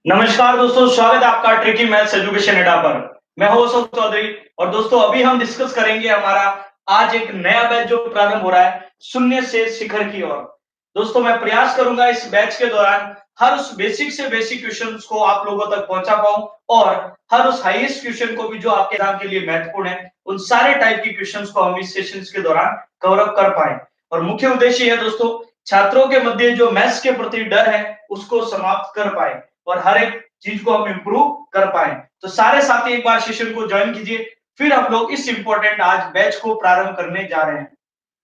नमस्कार दोस्तों, स्वागत है आपका ट्रिकी मैथ्स एजुकेशन अड्डा पर। मैं हूं अशोक चौधरी और दोस्तों अभी हम डिस्कस करेंगे हमारा आज एक नया बैच जो प्रारंभ हो रहा है, शून्य से शिखर की ओर। दोस्तों मैं प्रयास करूंगा इस बैच के दौरान हर उस बेसिक से बेसिक क्वेश्चंस को आप लोगों तक पहुंचा पाऊं और हर उस हाईएस्ट क्वेश्चन को भी जो आपके एग्जाम के लिए महत्वपूर्ण है, उन सारे टाइप की क्वेश्चंस को हम इस सेशंस के दौरान कवर अप कर पाए। और मुख्य उद्देश्य है दोस्तों, छात्रों के मध्य जो मैथ्स के प्रति डर है उसको समाप्त कर पाए और हर एक चीज को हम इंप्रूव कर पाए। तो सारे साथी एक बार सेशन को ज्वाइन कीजिए, फिर हम लोग इस इंपॉर्टेंट आज बैच को प्रारंभ करने जा रहे हैं।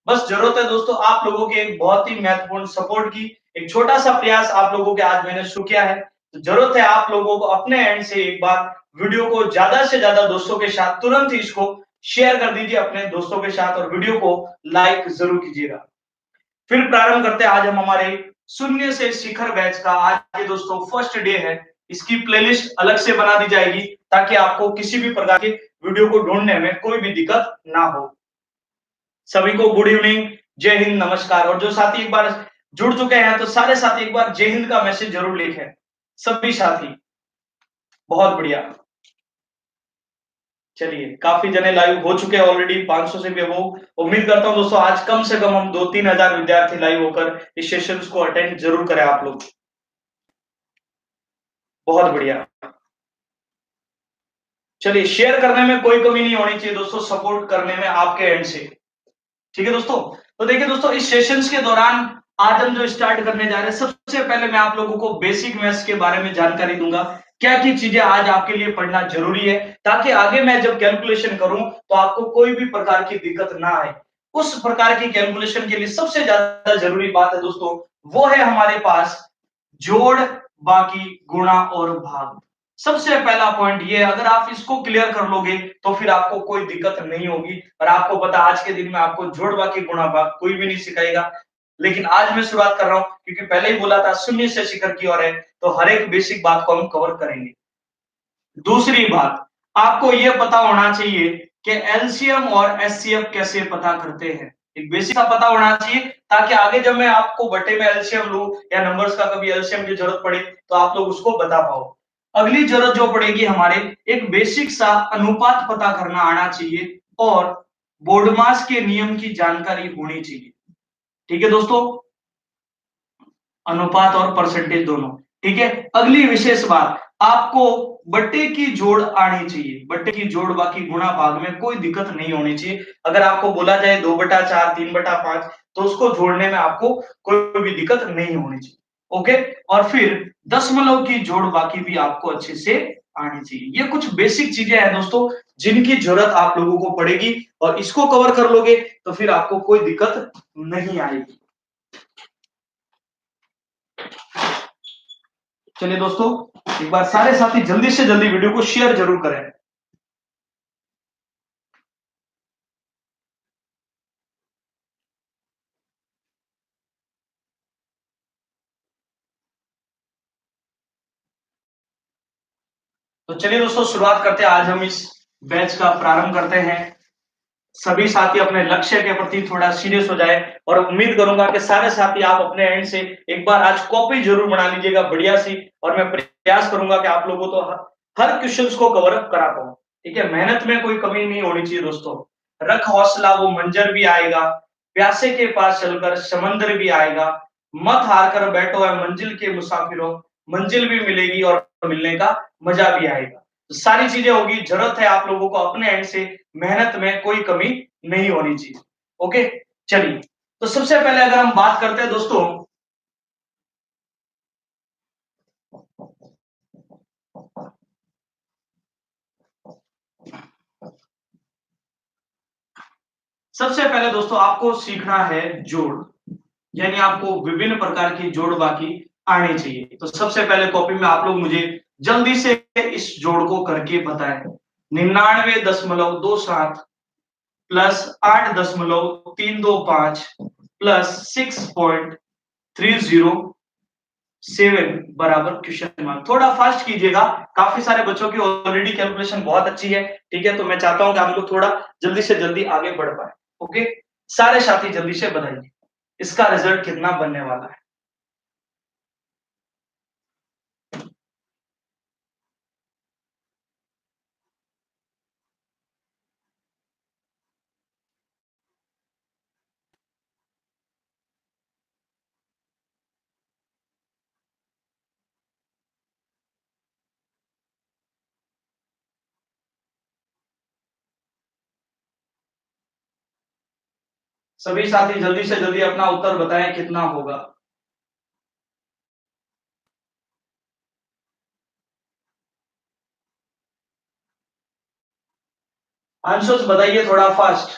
बस जरूरत है दोस्तों आप लोगों के एक बहुत ही महत्वपूर्ण सपोर्ट की। एक छोटा सा प्रयास आप लोगों के आज मैंने शुरू किया है, तो जरूरत है आप लोगों को अपने एंड से एक बार वीडियो को ज्यादा से ज्यादा दोस्तों के साथ तुरंत ही इसको शेयर कर दीजिए अपने दोस्तों के साथ और वीडियो को लाइक जरूर कीजिएगा। फिर प्रारंभ करते हैं आज हम हमारे शून्य से शिखर बैच का। आज ये दोस्तों फर्स्ट डे है, इसकी प्लेलिस्ट अलग से बना दी जाएगी ताकि आपको किसी भी प्रकार के वीडियो को ढूंढने में कोई भी दिक्कत ना हो। सभी को गुड इवनिंग, जय हिंद, नमस्कार। और जो साथी एक बार जुड़ चुके हैं तो सारे साथी एक बार जय हिंद का मैसेज जरूर लिखें, सभी साथी। बहुत बढ़िया। चलिए काफी जने लाइव हो चुके हैं ऑलरेडी, 500 से भी वो। उम्मीद करता हूं दोस्तों आज कम से कम हम 2-3 हजार विद्यार्थी लाइव होकर इस सेशंस को अटेंड जरूर करें आप लोग। बहुत बढ़िया। चलिए शेयर करने में कोई कमी नहीं होनी चाहिए दोस्तों, सपोर्ट करने में आपके एंड से। ठीक है दोस्तों, तो देखिए दोस्तों इस सेशंस के दौरान आज हम जो स्टार्ट करने जा रहे हैं, सबसे पहले मैं आप लोगों को बेसिक मैथ्स के बारे में जानकारी दूंगा। क्या क्या चीजें आज आपके लिए पढ़ना जरूरी है ताकि आगे मैं जब कैलकुलेशन करूं तो आपको कोई भी प्रकार की दिक्कत ना आए। उस प्रकार की कैलकुलेशन के लिए सबसे ज्यादा जरूरी बात है दोस्तों, वो है हमारे पास जोड़, बाकी, गुणा और भाग। सबसे पहला पॉइंट ये है, अगर आप इसको क्लियर कर लोगे तो फिर आपको कोई दिक्कत नहीं होगी। और आपको पता आज के दिन में आपको जोड़, बाकी, गुणा, भाग कोई भी नहीं सिखाएगा। लेकिन आज मैं शुरुआत कर रहा हूं क्योंकि पहले ही बोला था शून्य से शिखर की ओर है, तो हर एक बेसिक बात को हम कवर करेंगे। दूसरी बात, आपको यह पता होना चाहिए कि एलसीएम और एचसीएफ कैसे पता करते हैं। एक बेसिक का पता होना चाहिए ताकि आगे जब मैं आपको बटे में एलसीएम लूं या नंबर्स का कभी एलसीएम की जरूरत पड़े तो आप लोग उसको बता पाओ। अगली जरूरत जो पड़ेगी हमारे, एक बेसिक सा अनुपात पता करना आना चाहिए और बोर्डमास के नियम की जानकारी होनी चाहिए। ठीक है दोस्तों, अनुपात और परसेंटेज दोनों। ठीक है, अगली विशेष बात, आपको बट्टे की जोड़ आनी चाहिए। बट्टे की जोड़, बाकी, गुणा, भाग में कोई दिक्कत नहीं होनी चाहिए। अगर आपको बोला जाए 2/4, 3/5 तो उसको जोड़ने में आपको कोई भी दिक्कत नहीं होनी चाहिए। ओके, और फिर दशमलव की जोड़, बाकी भी आपको अच्छे से आनी चाहिए। ये कुछ बेसिक चीजें हैं दोस्तों जिनकी जरूरत आप लोगों को पड़ेगी और इसको कवर कर लोगे तो फिर आपको कोई दिक्कत नहीं आएगी। चलिए दोस्तों, एक बार सारे साथी जल्दी से जल्दी वीडियो को शेयर जरूर करें। तो चलिए दोस्तों शुरुआत करते हैं, आज हम इस बैच का प्रारंभ करते हैं। सभी साथी अपने लक्ष्य के प्रति थोड़ा सीरियस हो जाए और उम्मीद करूंगा कि सारे साथी आप अपने एंड से एक बार आज कॉपी जरूर बना लीजिएगा बढ़िया सी। और मैं प्रयास करूंगा कि आप लोगों तो हर क्वेश्चंस को कवर अप करा पाऊं। ठीक है, मेहनत में कोई कमी नहीं होनी चाहिए दोस्तों। रख हौसला वो मंजर भी आएगा, प्यासे के पास चलकर समंदर भी आएगा, मत हार कर बैठो है मंजिल के मुसाफिरों, मंजिल भी मिलेगी और मिलने का मजा भी आएगा। तो सारी चीजें होगी, जरूरत है आप लोगों को अपने एंड से मेहनत में कोई कमी नहीं होनी चाहिए। ओके, चलिए तो सबसे पहले अगर हम बात करते हैं दोस्तों, सबसे पहले दोस्तों आपको सीखना है जोड़, यानी आपको विभिन्न प्रकार की जोड़ बाकी आनी चाहिए। तो सबसे पहले कॉपी में आप लोग मुझे जल्दी से इस जोड़ को करके बताएं। 99.27 प्लस 8.325 प्लस 6.307 बराबर क्वेश्चन मार्क। थोड़ा फास्ट कीजिएगा, काफी सारे बच्चों की ऑलरेडी कैलकुलेशन बहुत अच्छी है। ठीक है, तो मैं चाहता हूं कि आप लोग थोड़ा जल्दी से जल्दी आगे बढ़ पाए। ओके, सारे साथी जल्दी से बताइए इसका रिजल्ट कितना बनने वाला है। सभी साथी जल्दी से जल्दी अपना उत्तर बताएं कितना होगा। आंसर्स बताइए थोड़ा फास्ट।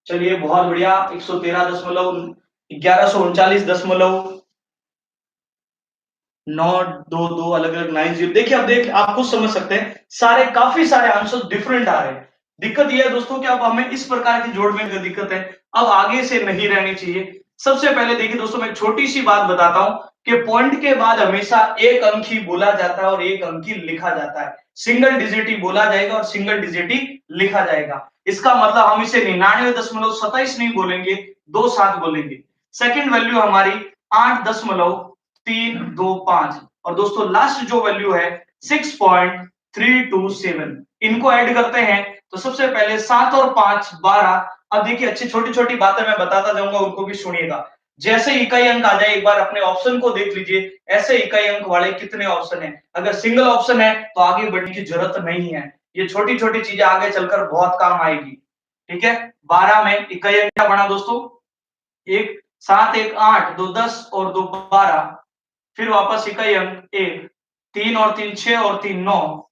चलिए बहुत बढ़िया, 113.1139.922 अलग अलग 90। देखिए अब देख आप खुद समझ सकते हैं, सारे काफी सारे आंसर डिफरेंट आ रहे हैं। दिक्कत यह है दोस्तों कि अब हमें इस प्रकार की जोड़ने की दिक्कत है, अब आगे से नहीं रहनी चाहिए। सबसे पहले देखिए दोस्तों, मैं एक छोटी सी बात बताता हूं कि पॉइंट के बाद हमेशा एक अंक ही बोला जाता है और एक अंक ही लिखा जाता है। सिंगल डिजिट ही बोला जाएगा और सिंगल डिजिट ही लिखा जाएगा। इसका मतलब हम इसे 99.27 नहीं बोलेंगे, 27 बोलेंगे। सेकंड वैल्यू हमारी 8.325 और दोस्तों लास्ट जो वैल्यू है 6.327। इनको ऐड करते हैं तो सबसे पहले 7 और 5 12। अब देखिए अच्छी छोटी छोटी बातें मैं बताता जाऊंगा, उनको भी सुनिएगा। जैसे इकाई अंक आ जाए एक बार अपने ऑप्शन को देख लीजिए, ऐसे इकाई अंक वाले कितने ऑप्शन है। अगर सिंगल ऑप्शन है तो आगे बढ़ने की जरूरत नहीं है, ये छोटी छोटी चीजें आगे चलकर बहुत काम आएगी। ठीक है, 12 में इकाई अंक क्या बना दोस्तों, एक 7 1 8 2 10 और 2 12। फिर वापस इकाई अंक एक, 3 और 3 6 और 3 9,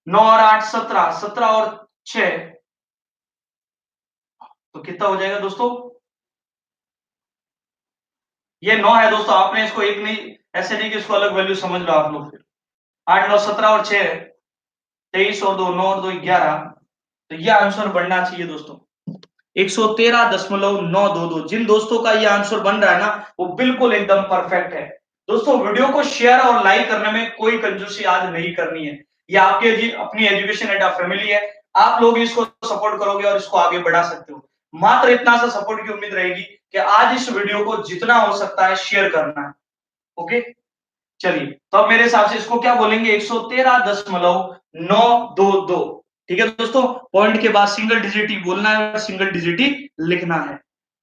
9 और 8 17, 17 और 6 तो कितना हो जाएगा दोस्तों, ये 9 है दोस्तों। आपने इसको एक नहीं, ऐसे नहीं कि इसको अलग वैल्यू समझ लो आप लोग। फिर 8 9 17 और 6 23 और 2 9 और 2 11। तो ये आंसर बनना चाहिए दोस्तों 113.922। जिन दोस्तों का ये आंसर बन रहा है ना, वो बिल्कुल एकदम परफेक्ट है। दोस्तों वीडियो को शेयर और लाइक करने में कोई कंजूसी आज नहीं करनी है, ये आपके जी अपनी एजुकेशन एट फैमिली है। आप लोग इसको सपोर्ट करोगे और इसको आगे बढ़ा सकते हो। मात्र इतना सा सपोर्ट की उम्मीद रहेगी कि आज इस वीडियो को जितना हो सकता है शेयर करना है। ओके, चलिए तो अब मेरे हिसाब से इसको क्या बोलेंगे, 113.922। ठीक है दोस्तों, पॉइंट के बाद सिंगल डिजिट ही बोलना है और सिंगल डिजिट ही लिखना है।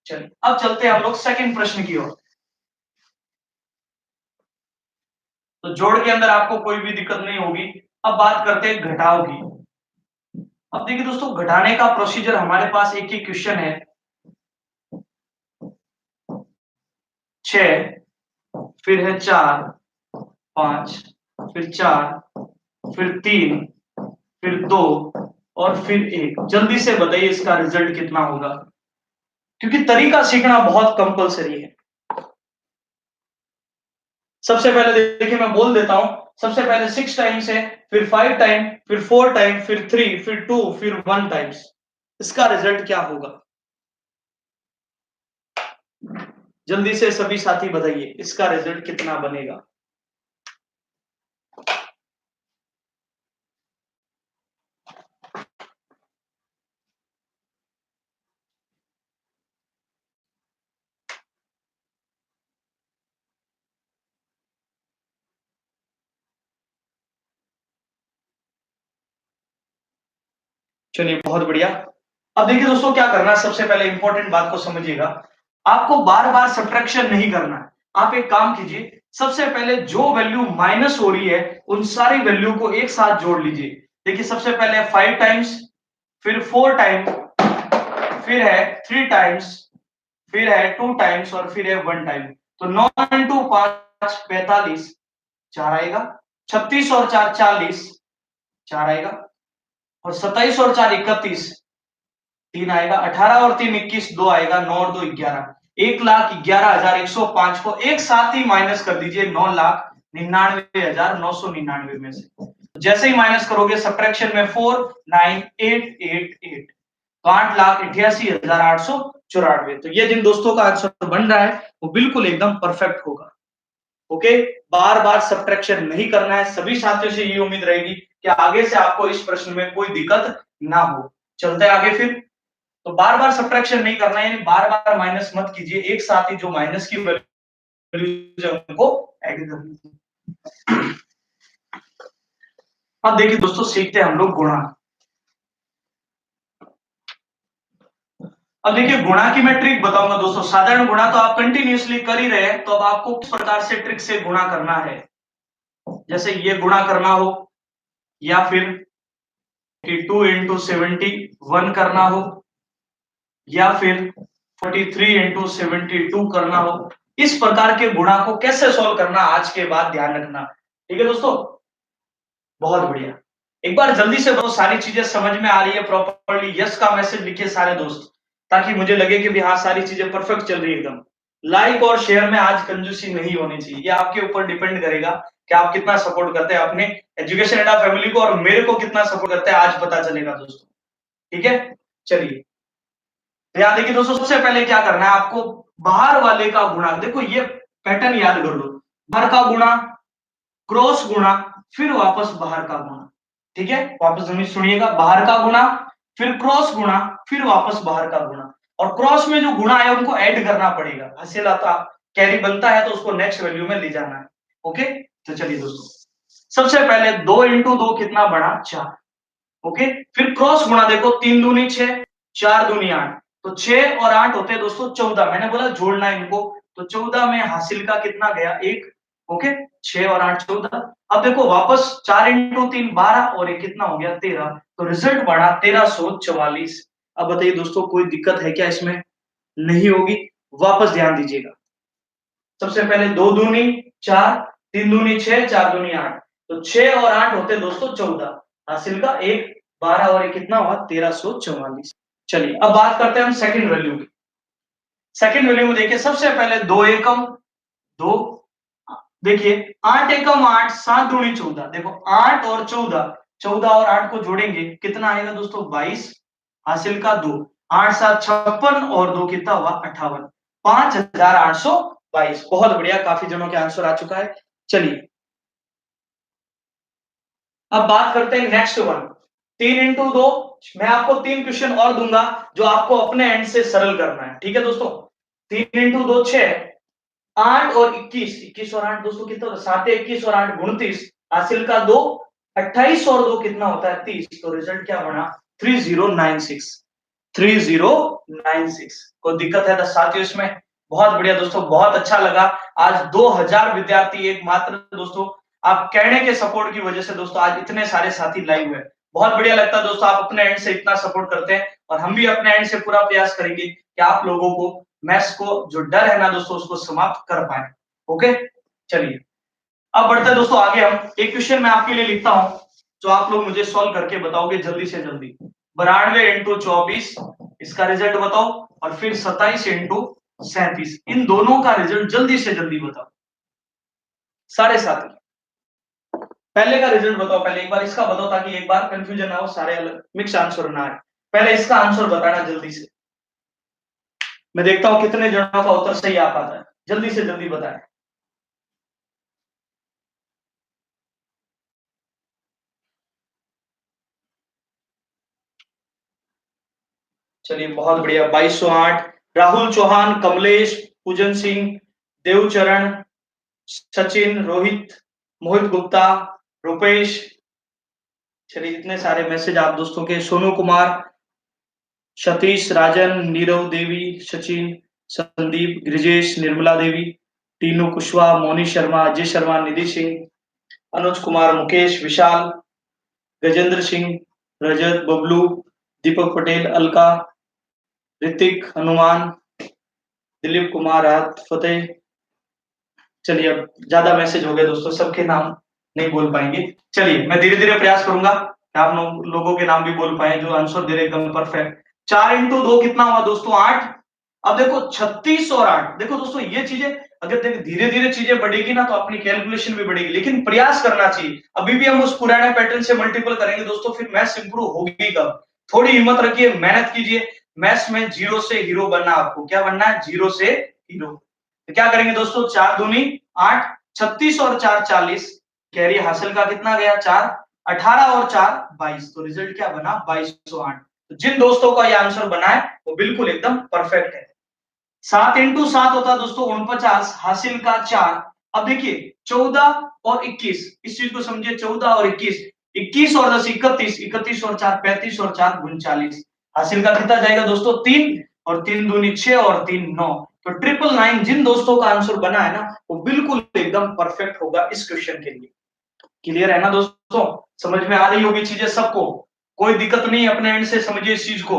चलिए अब चलते हैं हम लोग सेकंड प्रश्न की ओर। तो जोड़ के अंदर आपको कोई भी दिक्कत नहीं होगी। अब बात करते हैं घटाव की। अब देखिए दोस्तों, घटाने का प्रोसीजर हमारे पास एक ही क्वेश्चन है, 6 फिर है 4 5 फिर 4 फिर 3 फिर 2 और फिर 1। जल्दी से बताइए इसका रिजल्ट कितना होगा, क्योंकि तरीका सीखना बहुत कंपलसरी है। सबसे पहले देखिए मैं बोल देता हूं, सबसे पहले 6 टाइम्स है, फिर 5 टाइम, फिर 4 टाइम, फिर 3, फिर 2, फिर 1 टाइम्स। इसका रिजल्ट क्या होगा, जल्दी से सभी साथी बताइए इसका रिजल्ट कितना बनेगा। चलिए बहुत बढ़िया। अब देखिए दोस्तों क्या करना है, सबसे पहले इंपॉर्टेंट बात को समझिएगा। आपको बार बार सब्ट्रैक्शन नहीं करना है। आप एक काम कीजिए, सबसे पहले जो वैल्यू माइनस हो रही है उन सारी वैल्यू को एक साथ जोड़ लीजिए। देखिए सबसे पहले 5 टाइम्स, फिर 4 टाइम, फिर है 3 टाइम्स, फिर है 2 टाइम्स और फिर है 1 टाइम। तो 9 इंटू 5 45, 4 आएगा। 36 और 4 40, 4 आएगा। और 27 और 4 31, 3 आएगा। 18 और 3 21, 2 आएगा। 9 और 2 11, 1,11,105 को एक साथ ही माइनस कर दीजिए 9,99,999 में से। जैसे ही माइनस करोगे सब्ट्रैक्शन में 49888, तो 8,88,894। तो ये जिन दोस्तों का आंसर बन रहा है वो बिल्कुल एकदम परफेक्ट होगा। ओके, बार बार सब्ट्रैक्शन नहीं करना है। सभी साथियों से ये उम्मीद रहेगी कि आगे से आपको इस प्रश्न में कोई दिक्कत ना हो। चलते हैं आगे फिर। तो बार बार सब्ट्रैक्शन नहीं करना है, यानी बार बार माइनस मत कीजिए, एक साथ ही जो माइनस की वैल्यू उनको ऐड कर लीजिए। अब देखिए दोस्तों, सीखते हैं हम लोग गुणा। अब देखिए गुणा की मैं ट्रिक बताऊंगा दोस्तों। साधारण गुणा तो आप कंटिन्यूअसली कर ही रहे हैं, तो अब आपको किस प्रकार से ट्रिक से गुणा करना है। जैसे ये गुणा करना हो, या फिर कि 2 इंटू 71 करना हो, या फिर 43 इंटू 72 करना हो, इस प्रकार के गुणा को कैसे सॉल्व करना आज के बाद ध्यान रखना। ठीक है दोस्तों, बहुत बढ़िया। एक बार जल्दी से वो सारी चीजें समझ में आ रही है प्रॉपरली, यस का मैसेज लिखिए सारे दोस्त, ताकि मुझे लगे कि भी हाँ सारी चीजें परफेक्ट चल रही है एकदम। लाइक और शेयर में आज कंजूसी नहीं होनी चाहिए, ये आपके ऊपर डिपेंड करेगा कि आप कितना सपोर्ट करते हैं अपने एजुकेशन अड्डा फैमिली को, और मेरे को कितना सपोर्ट करते हैं आज पता चलेगा दोस्तों। ठीक है, चलिए याद है कि दोस्तों सबसे पहले क्या करना है आपको, बाहर वाले का गुणा, देखो ये पैटर्न याद कर लो, बाहर का गुणा, क्रॉस गुणा, फिर वापस बाहर का गुणा। ठीक है, वापस सुनिएगा, बाहर का गुणा, फिर क्रॉस गुणा, फिर वापस बाहर का गुणा, और क्रॉस में जो गुणा है उनको ऐड करना पड़ेगा, हासिल आता कैरी बनता है तो उसको नेक्स्ट वैल्यू में ले जाना है। ओके, तो चलिए दोस्तों, सबसे पहले 2 इंटू 2 कितना बना, 4। ओके, फिर क्रॉस गुणा, देखो 3 दूनी 6, 4 दूनी 8, तो 6 और 8 होते हैं दोस्तों 14, मैंने बोला जोड़ना है इनको, तो 14 में हासिल का कितना गया, 1। ओके, 6 और 8 14। अब देखो वापस 4 इंटू 3 12, और ये कितना हो गया 13, तो रिजल्ट बढ़ा 1344। अब बताइए दोस्तों कोई दिक्कत है क्या इसमें, नहीं होगी। वापस ध्यान दीजिएगा, सबसे पहले 2 दूनी 4, 3 दूनी 6, 4 दूनी 8, तो 6 और 8 होते दोस्तों 14, हासिल का 1, 12 और 1 कितना हुआ 1344। चलिए अब बात करते हैं हम सेकंड वैल्यू की। सेकंड वैल्यू में देखिए, सबसे पहले 2 एकम 2, देखिए 8 एकम 8, 7 दूनी 14, देखो 8 और 14, 14 और 8 को जोड़ेंगे कितना आएगा दोस्तों 22, हासिल का 2, 8 7 56, और 2 कितना हुआ 58, 5822। बहुत बढ़िया, काफी जनों के आंसर आ चुका है। चलिए अब बात करते हैं नेक्स्ट वन, 3 इंटू 2, मैं आपको 3 क्वेश्चन और दूंगा जो आपको अपने एंड से सरल करना है। ठीक है दोस्तों, 3 इंटू 2 6, 8 और 21, 21 और 8 दोस्तों कितना होता है 7 21 और 8 29, हासिल का 2, 28 और 2 कितना होता है 30, तो रिजल्ट क्या बना 3096। 3096, कोई दिक्कत है तो साथियों इसमें, बहुत बढ़िया दोस्तों, बहुत अच्छा लगा। आज 2000 विद्यार्थी एक मात्र दोस्तों, आप कहने के सपोर्ट की वजह से दोस्तों आज इतने सारे साथी लाइव हुए। बहुत बढ़िया लगता है दोस्तों, आप अपने एंड से इतना सपोर्ट करते हैं, और हम भी अपने एंड से पूरा प्रयास करेंगे कि आप लोगों को मैथ्स को जो डर है ना दोस्तों उसको समाप्त कर पाए। ओके, चलिए अब बढ़ते हैं दोस्तों आगे। हम एक क्वेश्चन मैं आपके लिए लिखता हूं जो आप लोग मुझे सॉल्व करके बताओगे जल्दी से जल्दी। 92 इंटू 24, इसका रिजल्ट बताओ, और फिर 27 इंटू 37, इन दोनों का रिजल्ट जल्दी से जल्दी बताओ सारे साथी। पहले का रिजल्ट बताओ, पहले एक बार इसका बताओ ताकि एक बार कंफ्यूजन ना हो, सारे अलग मिक्स आंसर ना आए। पहले इसका आंसर बताना जल्दी से, मैं देखता हूं कितने जनों का उत्तर सही आ पाता है, जल्दी से जल्दी बताएं। चलिए बहुत बढ़िया, 2208, राहुल चौहान, कमलेश, पूजन सिंह, देवचरण, सचिन, रोहित, मोहित गुप्ता, रुपेश। चलिए इतने सारे मैसेज आप दोस्तों के, सोनू कुमार, सतीश, राजन, नीरव देवी, सचिन, संदीप, गिरिजेश, निर्मला देवी, टीनू कुशवाहा, मोनी शर्मा, अजय शर्मा, निधि सिंह, अनुज कुमार, मुकेश, विशाल, गजेंद्र सिंह, रजत, बबलू, दीपक पटेल, अलका, ऋतिक, हनुमान, दिलीप कुमार, राहत फतेह। चलिए अब ज्यादा मैसेज हो गए दोस्तों, सबके नाम नहीं बोल पाएंगे। चलिए मैं धीरे धीरे प्रयास करूंगा कि आप लोगों के नाम भी बोल पाए जो आंसर दे रहे एकदम परफेक्ट। 4 इंटू 2 कितना हुआ दोस्तों 8। अब देखो 36 और 8, देखो दोस्तों ये चीजें अगर धीरे धीरे चीजें बढ़ेगी ना तो अपनी कैलकुलेशन भी बढ़ेगी, लेकिन प्रयास करना चाहिए। अभी भी हम उस पुराने पैटर्न से मल्टीपल करेंगे दोस्तों, फिर मैथ्स इंप्रूव होगी कब। थोड़ी हिम्मत रखिए, मेहनत कीजिए, मैथ्स में जीरो से हीरो बनना, आपको क्या बनना है, जीरो से हीरो। तो क्या करेंगे दोस्तों, 4 दूनी 8, 36 और 4 40, कैरी हासिल का कितना गया 4, 18 और 4 22, तो रिजल्ट क्या बना 2208। तो जिन दोस्तों का ये आंसर बना है वो बिल्कुल एकदम परफेक्ट है। 7 इंटू 7 होता है दोस्तों 49, हासिल का 4। अब देखिए 14 और 21, इस चीज को समझिए, 14 और 21, 21 और 10 31, 31 और 4 35 और 4 39, हासिल का कितना जाएगा दोस्तों 3, और 3 दूनी 6 और 3 9, तो 999 जिन दोस्तों का आंसर बना है ना वो बिल्कुल एकदम परफेक्ट होगा इस क्वेश्चन के लिए। क्लियर है ना दोस्तों, समझ में आ रही होगी चीजें सबको, कोई दिक्कत नहीं, अपने एंड से समझिए इस चीज को।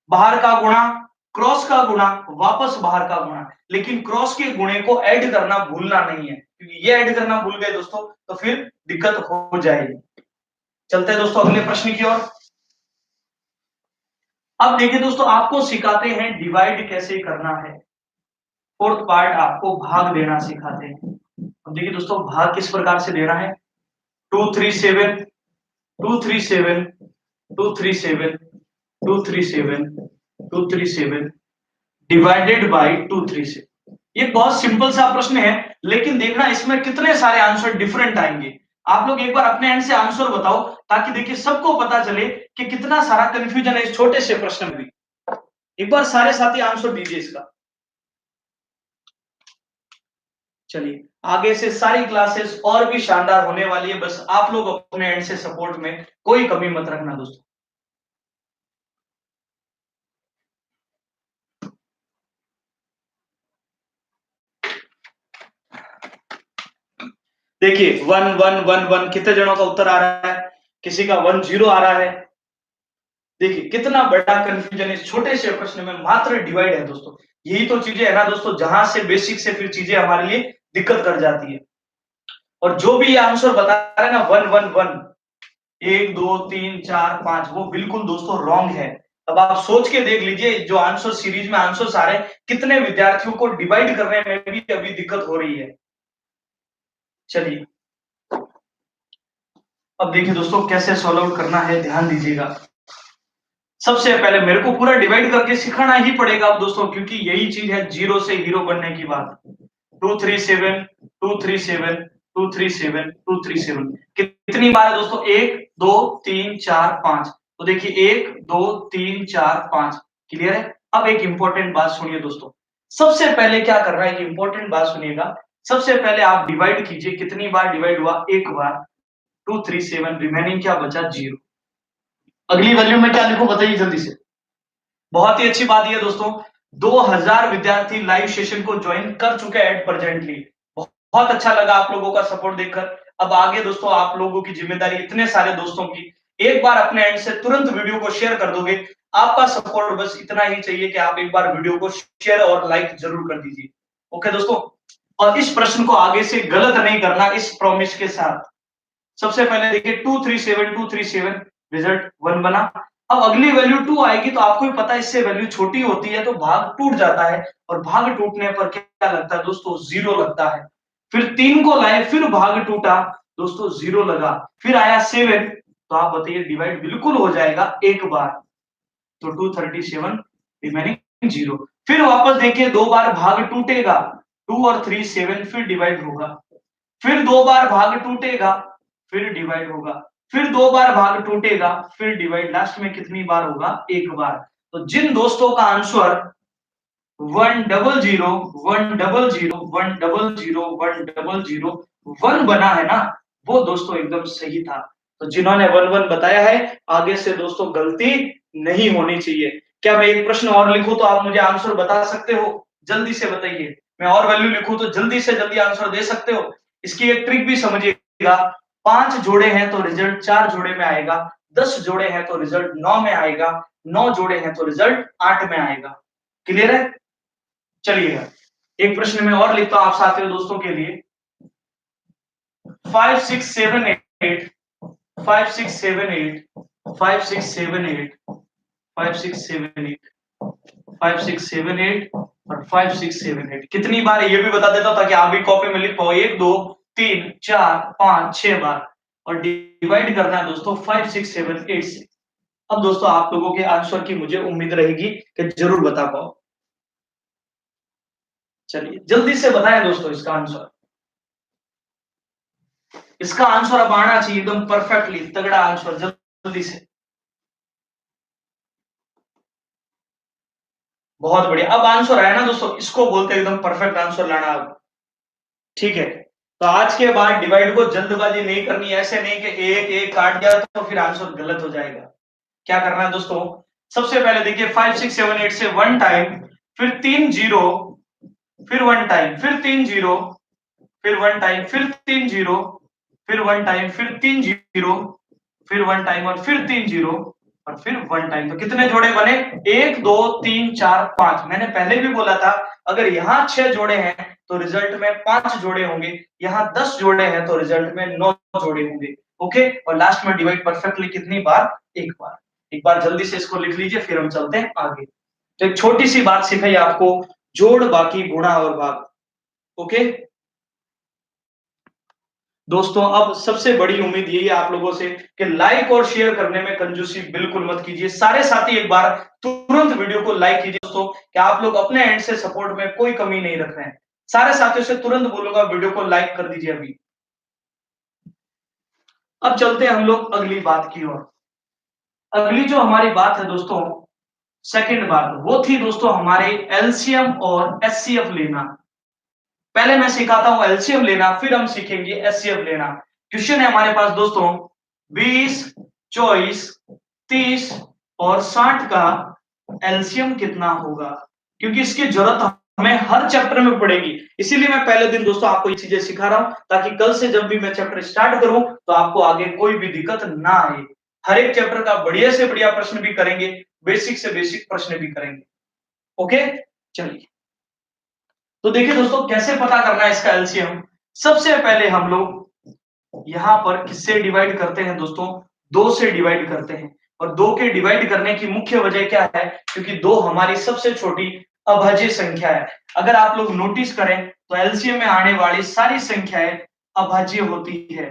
बाहर का गुणा, क्रॉस का गुणा वापस बाहर का गुणा, लेकिन क्रॉस के गुणे को ऐड करना भूलना नहीं है, क्योंकि ये ऐड करना भूल गए दोस्तों तो फिर दिक्कत हो जाएगी। चलते हैं दोस्तों अगले प्रश्न की ओर। अब देखिए दोस्तों, आपको सिखाते हैं डिवाइड कैसे करना है। फोर्थ पार्ट आपको भाग देना सिखाते हैं। अब देखिए दोस्तों, भाग किस प्रकार से देना है। 237 237 237 237 237 डिवाइडेड बाई 237। ये बहुत सिंपल सा प्रश्न है, लेकिन देखना इसमें कितने सारे आंसर डिफरेंट आएंगे। आप लोग एक बार अपने एंड से आंसर बताओ, ताकि देखिए सबको पता चले कि कितना सारा कंफ्यूजन है इस छोटे से प्रश्न में भी। एक बार सारे साथी आंसर दीजिए इसका। चलिए, आगे से सारी क्लासेस और भी शानदार होने वाली है, बस आप लोग अपने एंड से सपोर्ट में कोई कमी मत रखना दोस्तों। देखिए 1111 कितने जनों का उत्तर आ रहा है, किसी का 10 आ रहा है। देखिए कितना बड़ा कंफ्यूजन इस छोटे से प्रश्न में, मात्र डिवाइड है दोस्तों। यही तो चीजें है ना दोस्तों, जहां से बेसिक से फिर चीजें हमारे लिए दिक्कत कर जाती है। और जो भी ये आंसर बता रहे हैं ना 111 1 2 3 4 5, वो बिल्कुल दोस्तों रॉन्ग है। अब आप सोच के देख लीजिए, जो आंसर सीरीज में आंसर आ रहे हैं, कितने विद्यार्थियों को डिवाइड करने में भी अभी दिक्कत हो रही है। चलिए, अब देखिए दोस्तों कैसे सॉल्व आउट करना है, ध्यान दीजिएगा। सबसे पहले मेरे को पूरा डिवाइड करके सिखाना ही पड़ेगा अब दोस्तों, क्योंकि यही चीज है जीरो से हीरो बनने की बात। 237 237 237 237 कितनी बार है दोस्तों, 1 2 3 4 5। तो देखिए 1 2 3 4 5, क्लियर है। अब एक इंपॉर्टेंट बात सुनिए दोस्तों, सबसे पहले क्या कर रहा है, एक इंपॉर्टेंट बात सुनिएगा। सबसे पहले आप डिवाइड कीजिए, कितनी बार डिवाइड हुआ, एक बार। 237, रिमेनिंग क्या बचा, 0। अगली वैल्यू में क्या लिखूं बताइए जल्दी से। बहुत ही अच्छी बात यह दोस्तों, 2000 विद्यार्थी लाइव सेशन को ज्वाइन कर चुके हैं एट प्रेजेंटली। बहुत अच्छा लगा आप लोगों का सपोर्ट देखकर। अब आगे दोस्तों आप लोगों की जिम्मेदारी, इतने सारे दोस्तों की, एक बार अपने एंड से तुरंत वीडियो को शेयर कर दोगे। आपका सपोर्ट बस इतना ही चाहिए कि आप एक बार वीडियो को शेयर और लाइक जरूर कर दीजिए। ओके दोस्तों, और इस प्रश्न को आगे से गलत नहीं करना, इस प्रॉमिस के साथ। सबसे पहले देखिए 237 रिजल्ट 1 बना। अब अगली वैल्यू 2 आएगी, तो आपको भी पता है इससे वैल्यू छोटी होती है तो भाग टूट जाता है, और भाग टूटने पर क्या लगता है दोस्तों, 0 लगता है। फिर 3 को लाए, फिर भाग टूटा दोस्तों, 0 लगा। फिर आया 7, तो आप बताइए डिवाइड बिल्कुल हो जाएगा एक बार, तो 237 रिमेनिंग 0। फिर वापस देखिए 2 बार भाग टूटेगा, 2 और 3 7, फिर डिवाइड होगा। फिर 2 बार भाग टूटेगा, फिर डिवाइड होगा। फिर 2 बार भाग टूटेगा, फिर डिवाइड, लास्ट में कितनी बार होगा, एक बार। तो जिन दोस्तों का आंसर 100 100 100 100 1 बना है ना, वो दोस्तों एकदम सही था। तो जिन्होंने 1 1 बताया है, आगे से दोस्तों गलती नहीं होनी चाहिए। क्या मैं एक प्रश्न और लिखूं तो आप मुझे आंसर बता सकते हो, जल्दी से बताइए। मैं और वैल्यू लिखूं तो जल्दी से जल्दी आंसर दे सकते हो। इसकी एक ट्रिक भी समझिएगा। 5 जोड़े हैं तो रिजल्ट 4 जोड़े में आएगा, 10 जोड़े हैं तो रिजल्ट 9 में आएगा, 9 जोड़े हैं तो रिजल्ट 8 में आएगा। क्लियर है। चलिएगा, एक प्रश्न में और लिखता हूं आप साथियों दोस्तों के लिए। 5 6 7 8 5 6 7 8 5 6 7 8 5 6 7 8 5 6 7 8 और 5 6 7 8 कितनी बार है ये भी बता देता हूं, ताकि आप भी कॉपी में लिख पाओ। 1 2 3 4 5 6 बार, और डिवाइड करना है दोस्तों 5 6 7 8 से। अब दोस्तों आप लोगों के आंसर की मुझे उम्मीद रहेगी कि जरूर बता पाओ। चलिए जल्दी से बताएं दोस्तों इसका आंसर। इसका आंसर अब आना चाहिए एकदम परफेक्टली, तगड़ा आंसर, जल्दी से। बहुत बढ़िया, अब आंसर आया ना दोस्तों, इसको बोलते हैं एकदम परफेक्ट आंसर लाना। अब ठीक है, तो आज के बाद डिवाइड को जल्दबाजी नहीं करनी, ऐसे नहीं कि एक एक काट दिया तो फिर आंसर गलत हो जाएगा। क्या करना है दोस्तों, सबसे पहले देखिए 5 6 7 8 से 1 टाइम, फिर 3 0, फिर 1 टाइम, फिर 3 0, फिर 1 टाइम, फिर 3 0, फिर 1 टाइम, फिर 3 0, फिर 1 टाइम और फिर 3 0, और फिर 1 टाइम। तो कितने जोड़े बने? 1 2 3 4 5। मैंने पहले भी बोला था अगर यहाँ 6 जोड़े हैं तो रिजल्ट में 5 जोड़े होंगे, यहाँ 10 जोड़े हैं तो रिजल्ट में 9 जोड़े होंगे। ओके, और लास्ट में डिवाइड परफेक्टली कितनी बार? एक बार। एक बार जल्दी से इसको लिख लीजिए, फिर हम चलते हैं आगे। तो एक छोटी सी बात सिखाई आपको, जोड़, बाकी, गुणा और भाग। ओके दोस्तों, अब सबसे बड़ी उम्मीद यही है आप लोगों से कि लाइक और शेयर करने में कंजूसी बिल्कुल मत कीजिए। सारे साथी एक बार तुरंत वीडियो को लाइक कीजिए दोस्तों, कि आप लोग अपने एंड से सपोर्ट में कोई कमी नहीं रख रहे हैं। सारे साथियों से तुरंत बोलूंगा वीडियो को लाइक कर दीजिए अभी। अब चलते हैं हम लोग अगली बात की ओर। अगली जो हमारी बात है दोस्तों, सेकंड बात, वो थी दोस्तों हमारे एलसीएम और एचसीएफ लेना। पहले मैं सिखाता हूं एलसीएम लेना, फिर हम सीखेंगे एचसीएफ लेना। क्वेश्चन है हमारे पास दोस्तों, 20, 24, 30 और 60 का एलसीएम कितना होगा? क्योंकि इसकी जरूरत हमें हर चैप्टर में पड़ेगी, इसीलिए मैं पहले दिन दोस्तों आपको ये चीजें सिखा रहा हूं, ताकि कल से जब भी मैं चैप्टर स्टार्ट करूं तो आपको आगे कोई भी दिक्कत ना आए। हर एक चैप्टर का बढ़िया से बढ़िया प्रश्न भी करेंगे, बेसिक से बेसिक प्रश्न भी करेंगे। ओके, चलिए। तो देखिए दोस्तों, कैसे पता करना है इसका एलसीएम। सबसे पहले हम लोग यहां पर किससे डिवाइड करते हैं दोस्तों? 2 से डिवाइड करते हैं। और 2 के डिवाइड करने की मुख्य वजह क्या है? क्योंकि 2 हमारी सबसे छोटी अभाज्य संख्या है। अगर आप लोग नोटिस करें तो एलसीएम में आने वाली सारी संख्याएं अभाज्य होती है।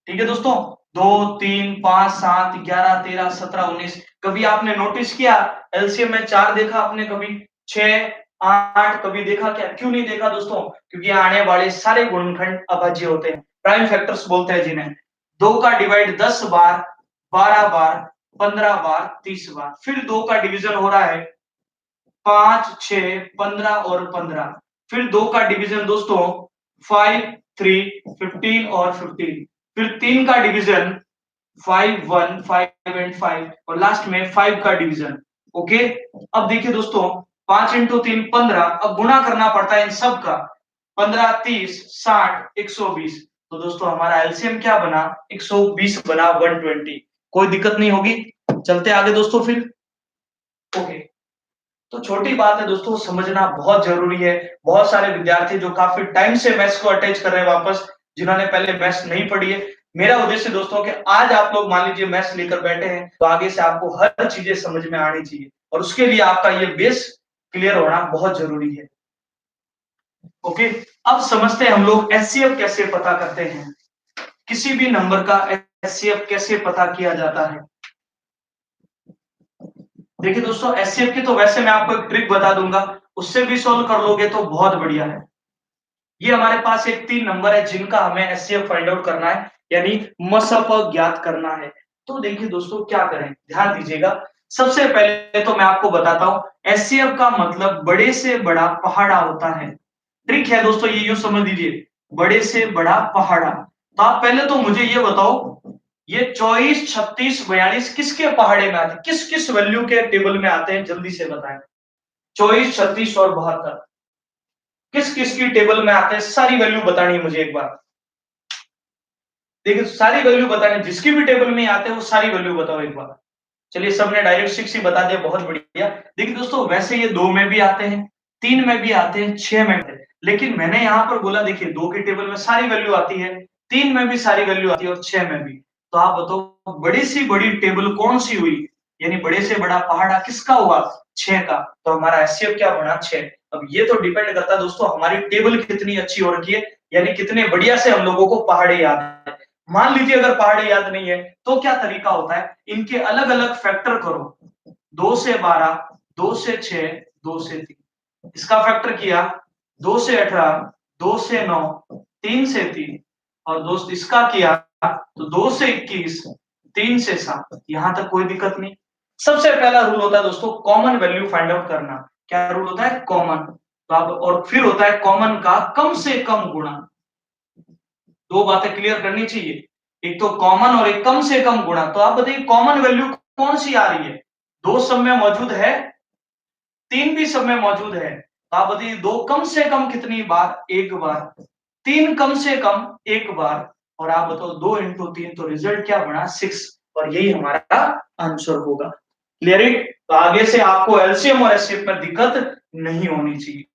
ठीक है दोस्तों, 2 3 5 7 11 13 17 19। कभी आपने नोटिस किया एलसीएम में 4 देखा आपने? कभी 6 8 कभी देखा क्या? क्यों नहीं देखा दोस्तों? क्योंकि आने वाले सारे गुणनखंड अभाज्य होते हैं, प्राइम फैक्टर्स बोलते हैं जिन्हें। 2 का डिवाइड 10 बार, 12 बार, 15 बार, 30 बार। फिर 2 का डिवीजन हो रहा है 5 6 15 और 15। फिर 2 का डिवीजन दोस्तों 5 3 15 और 15। फिर 3 का डिवीजन 5 1 5 एंड 5 और लास्ट में 5 का डिवीजन। ओके, अब देखिए दोस्तों, 5 इंटू 3 15। अब गुणा करना पड़ता है इन सब का, 15 30 60 120। तो दोस्तों हमारा एलसीएम क्या बना? 120 बना, 120। कोई दिक्कत नहीं होगी, चलते आगे दोस्तों फिर। ओके, तो छोटी बात है दोस्तों, समझना बहुत जरूरी है। बहुत सारे विद्यार्थी जो काफी टाइम से मैथ्स को अटैच कर रहे हैं वापस, जिन्होंने पहले मैथ्स नहीं पढ़ी है, मेरा उद्देश्य दोस्तों कि आज आप लोग मान लीजिए मैथ्स लेकर बैठे हैं तो आगे से आपको हर चीजें समझ में आनी चाहिए, और उसके लिए आपका ये बेस क्लियर होना बहुत जरूरी है। ओके, अब समझते हैं हम लोग एचसीएफ कैसे पता करते हैं। किसी भी नंबर का एचसीएफ कैसे पता किया जाता है? देखिए दोस्तों, एचसीएफ की तो वैसे मैं आपको एक ट्रिक बता दूंगा, उससे भी सॉल्व कर लोगे तो बहुत बढ़िया है। ये हमारे पास एक 3 नंबर है जिनका हमें एचसीएफ फाइंड आउट करना है, यानी मसप ज्ञात करना है। तो देखिए दोस्तों, क्या करें, ध्यान दीजिएगा। सबसे पहले तो मैं आपको बताता हूं, एचसीएफ का मतलब बड़े से बड़ा पहाड़ा होता है। ट्रिक है दोस्तों, ये यूं समझ लीजिए, बड़े से बड़ा पहाड़ा। तो आप पहले तो मुझे ये बताओ, ये 24 36 42 किसके पहाड़े में आते हैं? किस किस वैल्यू के टेबल में आते हैं? जल्दी से बताएं। 24 36 और 72 किस किस की टेबल में आते हैं? सारी वैल्यू बतानी है मुझे एक बार। देखिए, सारी वैल्यू बतानी, जिसकी भी टेबल में आते हैं वो सारी वैल्यू बताओ एक बार। चलिए, सबने डायरेक्ट 6 ही बता दिया, बहुत बढ़िया। देखिए दोस्तों, वैसे ये 2 में भी आते हैं, 3 में भी आते हैं, 6 में भी, लेकिन मैंने यहाँ पर बोला देखिए 2 की टेबल में सारी वैल्यू आती है, 3 में भी सारी वैल्यू आती है और 6 में भी। तो आप बताओ बड़ी सी बड़ी टेबल कौन सी हुई, यानी बड़े से बड़ा पहाड़ा किसका हुआ? 6 का। तो हमारा एचसीएफ क्या बना? 6। अब ये तो डिपेंड करता है दोस्तों हमारी टेबल कितनी अच्छी हो रखी है, यानी कितने बढ़िया से हम लोगों को पहाड़े याद है। मान लीजिए अगर पहाड़े याद नहीं है तो क्या तरीका होता है, इनके अलग अलग फैक्टर करो। 2 से 12, 2 से 6, 2 से 3। इसका फैक्टर किया 2 से 18, 2 से 9, 3 से 3। और दोस्त इसका किया तो 2 से 21, 3 से 7। यहां तक कोई दिक्कत नहीं। सबसे पहला रूल होता है दोस्तों कॉमन वैल्यू फाइंड आउट करना। क्या रूल होता है? कॉमन। तो अब और फिर होता है कॉमन का कम से कम गुणा। दो बातें क्लियर करनी चाहिए, एक तो कॉमन और एक कम से कम गुणा। तो आप बताइए कॉमन वैल्यू कौन सी आ रही है? 2 सब में मौजूद है, 3 भी सब में मौजूद है। तो आप बताइए 2 कम से कम कितनी बार? एक बार। 3 कम से कम एक बार। और आप बताओ 2 इंटू 3, तो रिजल्ट क्या बना? 6। और यही हमारा आंसर होगा। Clear it? तो आगे से आपको एलसीएम और एचसीएफ में दिक्कत नहीं होनी चाहिए।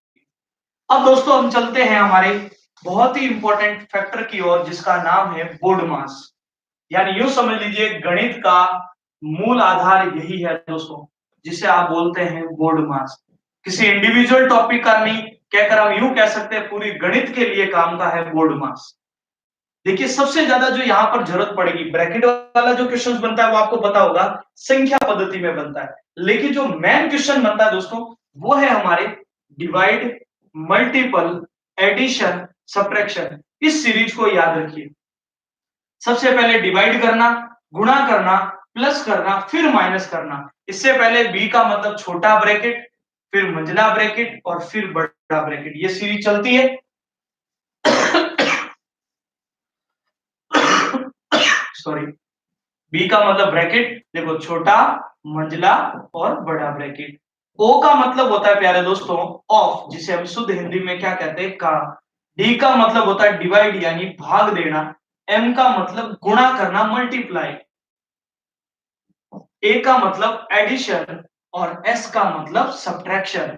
अब दोस्तों हम चलते हैं हमारे बहुत ही इंपॉर्टेंट फैक्टर की ओर, जिसका नाम है बोर्ड मास। यानी यूं समझ लीजिए गणित का मूल आधार यही है दोस्तों, जिसे आप बोलते हैं बोर्ड मास। किसी इंडिविजुअल टॉपिक का नहीं कहकर हम यूं कह सकते हैं पूरी गणित के लिए काम का है बोर्ड मास। देखिए सबसे ज्यादा जो यहाँ पर जरूरत पड़ेगी, ब्रैकेट वाला जो क्वेश्चन बनता है वो आपको पता होगा संख्या पद्धति में बनता है, लेकिन जो मेन क्वेश्चन बनता है दोस्तों वो है हमारे डिवाइड, मल्टीपल, एडिशन, सब्ट्रैक्शन। इस सीरीज को याद रखिए। सबसे पहले डिवाइड करना, गुणा करना, प्लस करना, फिर माइनस करना। इससे पहले बी का मतलब छोटा ब्रैकेट, फिर मंझला ब्रैकेट और फिर बड़ा ब्रैकेट, ये सीरीज चलती है। सॉरी, बी का मतलब ब्रैकेट, देखो छोटा, मंझला और बड़ा ब्रैकेट। ओ का मतलब होता है प्यारे दोस्तों ऑफ, जिसे हम शुद्ध हिंदी में क्या कहते हैं, का। डी का मतलब होता है डिवाइड यानी भाग देना। एम का मतलब गुणा करना, मल्टीप्लाई। ए का मतलब एडिशन और एस का मतलब सब्ट्रैक्शन।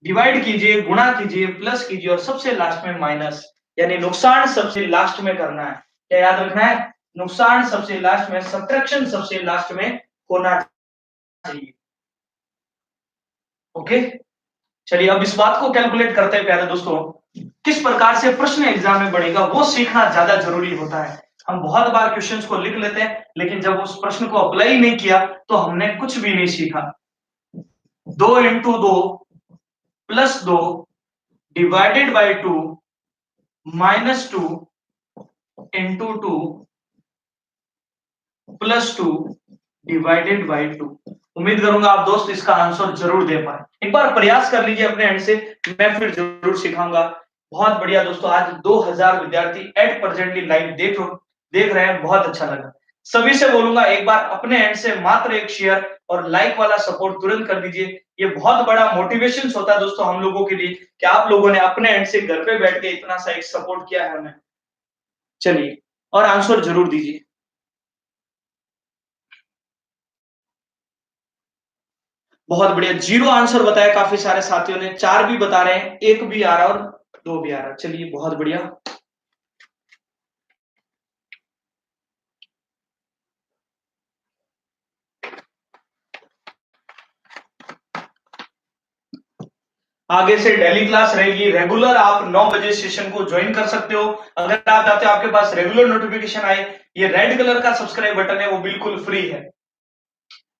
डिवाइड कीजिए, गुणा कीजिए, प्लस कीजिए और सबसे लास्ट में माइनस, यानी नुकसान सबसे लास्ट में करना है। क्या याद रखना है? नुकसान सबसे लास्ट में, सब्ट्रैक्शन सबसे लास्ट में होना चाहिए। ओके, चलिए अब इस बात को कैलकुलेट करते हैं प्यारे दोस्तों, किस प्रकार से प्रश्न एग्जाम में बढ़ेगा वो सीखना ज्यादा जरूरी होता है। हम बहुत बार क्वेश्चंस को लिख लेते हैं, लेकिन जब उस प्रश्न को अप्लाई नहीं किया तो हमने कुछ भी नहीं सीखा। 2 × 2 +2 डिवाइडेड बाई 2 -2 × 2 +2 डिवाइडेड बाई 2। उम्मीद करूंगा आप दोस्त इसका आंसर जरूर दे पाए। एक बार प्रयास कर लीजिए अपने एंड से, मैं फिर जरूर सिखाऊंगा। बहुत बढ़िया दोस्तों, आज 2000 विद्यार्थी एट प्रेजेंटली लाइव देख रहे हैं, बहुत अच्छा लगा। सभी से बोलूंगा एक बार अपने एंड से मात्र एक शेयर और लाइक वाला सपोर्ट तुरंत कर दीजिए। ये बहुत बड़ा मोटिवेशन होता है दोस्तों हम लोगों के लिए कि आप लोगों ने अपने एंड से घर पे बैठ के इतना सा एक सपोर्ट किया है हमें। चलिए, और आंसर जरूर दीजिए। बहुत बढ़िया, 0 आंसर बताया काफी सारे साथियों ने, 4 भी बता रहे हैं, 1 भी आ रहा और 2 भी आ रहा। चलिए बहुत बढ़िया। आगे से डेली क्लास रहेगी रेगुलर, आप 9 बजे सेशन को ज्वाइन कर सकते हो। अगर आप चाहते हो आपके पास रेगुलर नोटिफिकेशन आए, ये रेड कलर का सब्सक्राइब बटन है वो बिल्कुल फ्री है।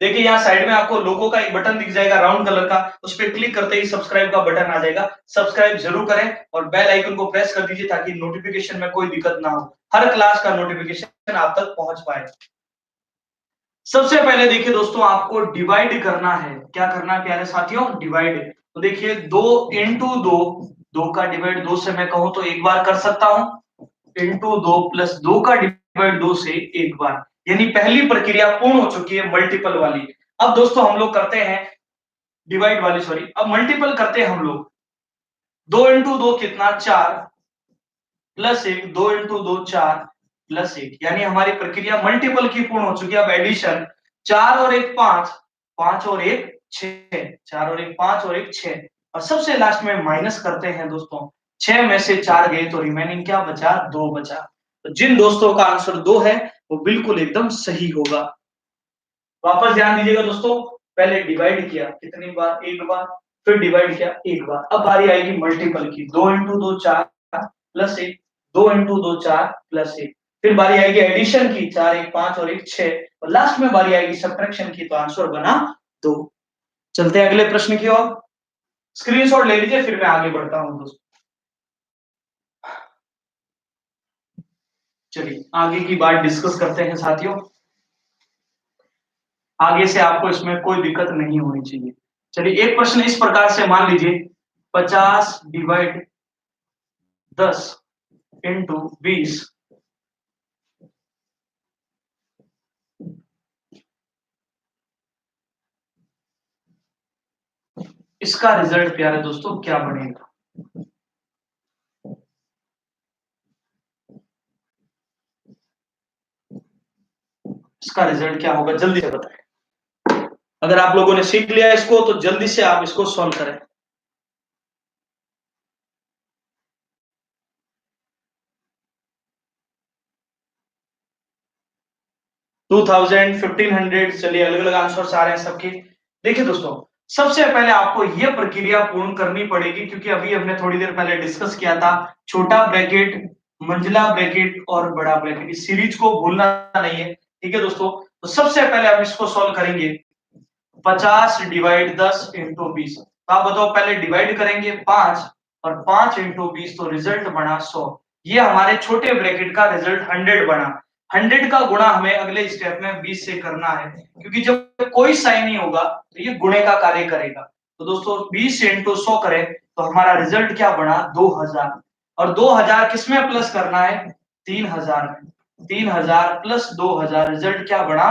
देखिए यहाँ साइड में आपको लोगो का एक बटन दिख जाएगा राउंड कलर का, उस पर क्लिक करते ही सब्सक्राइब का बटन आ जाएगा। सब्सक्राइब जरूर करें और बेल आइकन को प्रेस कर दीजिए ताकि नोटिफिकेशन में कोई दिक्कत ना हो, हर क्लास का नोटिफिकेशन आप तक पहुंच पाए। सबसे पहले देखिए दोस्तों आपको डिवाइड करना है। क्या करना है प्यारे साथियों? डिवाइड। तो देखिए 2 × 2, 2 का डिवाइड 2 से मैं कहूं तो एक बार कर सकता हूं, इंटू 2 + 2 का डिवाइड 2 से एक बार, यानी पहली प्रक्रिया पूर्ण हो चुकी है मल्टीपल वाली। अब दोस्तों हम लोग करते हैं डिवाइड वाली, सॉरी, अब मल्टीपल करते हैं हम लोग। 2 × 2 कितना? 4 +1, 2 × 2 4 +1, यानी हमारी प्रक्रिया मल्टीपल की पूर्ण हो चुकी है। अब एडिशन, 4 और 1 5, 5 और 1 6, 4 और 1 5 और 1 6, और सबसे लास्ट में माइनस करते हैं दोस्तों। 6 में से 4 गए तो रिमेनिंग क्या बचा? 2 बचा। तो जिन दोस्तों का आंसर 2 है वो बिल्कुल एकदम सही होगा। वापस ध्यान दीजिएगा दोस्तों, पहले डिवाइड किया कितनी बार? एक बार, फिर डिवाइड किया एक बार। अब बारी आएगी मल्टीपल की, 2 × 2 4 +1, 2 × 2 4 +1। फिर बारी आएगी एडिशन की, 4 1 5 और 1 6, और लास्ट में बारी आएगी सब्ट्रैक्शन की, तो आंसर बना 2। चलते हैं अगले प्रश्न की ओर। स्क्रीनशॉट ले लीजिए फिर मैं आगे बढ़ता हूं दोस्तों। चलिए आगे की बात डिस्कस करते हैं साथियों। आगे से आपको इसमें कोई दिक्कत नहीं होनी चाहिए। चलिए एक प्रश्न इस प्रकार से मान लीजिए, 50 डिवाइड 10 × 20, इसका रिजल्ट प्यारे दोस्तों क्या बनेगा? इसका रिजल्ट क्या होगा, जल्दी से बताएं। अगर आप लोगों ने सीख लिया इसको तो जल्दी से आप इसको सॉल्व करें। 2000, 1500, चलिए अलग अलग आंसर आ रहे हैं सबके। देखिए दोस्तों, सबसे पहले आपको यह प्रक्रिया पूर्ण करनी पड़ेगी, क्योंकि अभी हमने थोड़ी देर पहले डिस्कस किया था छोटा ब्रैकेट, मंझला ब्रैकेट और बड़ा ब्रैकेट, इस सीरीज को भूलना नहीं है। ठीक है दोस्तों, तो सबसे पहले हम इसको सॉल्व करेंगे। 50 डिवाइड 10 इंटू 20, तो आप बताओ, पहले डिवाइड करेंगे 5 और 5 इंटू 20, तो रिजल्ट बना 100। ये हमारे छोटे ब्रैकेट का रिजल्ट 100 बना। 100 का गुणा हमें अगले स्टेप में 20 से करना है, क्योंकि जब कोई साइन नहीं होगा तो ये गुणे का कार्य करेगा। तो दोस्तों 20 इंटू 100 करें तो हमारा रिजल्ट क्या बना, 2000। और 2000 किसमें प्लस करना है, 3000 में। 3000 प्लस 2000, रिजल्ट क्या बना,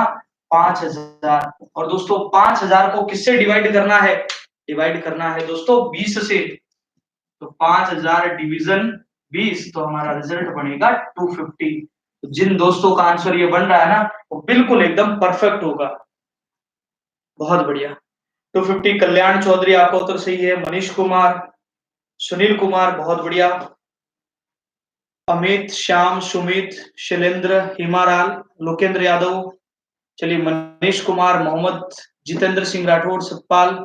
5000। और दोस्तों 5000 को किससे डिवाइड करना है, डिवाइड करना है दोस्तों 20 से। तो 5000 डिवीजन 20, तो हमारा रिजल्ट बनेगा 250। तो जिन दोस्तों का आंसर ये बन रहा है ना, वो बिल्कुल एकदम परफेक्ट होगा। बहुत बढ़िया। 250, कल्याण चौधरी आपका उत्तर सही है। मनीष कुमार, सुनील कुमार, बहुत बढ़िया। अमित, श्याम, सुमित, शैलेंद्र, हिमाराल, लोकेंद्र यादव, चलिए मनीष कुमार, मोहम्मद, जितेंद्र सिंह राठौर, सतपाल,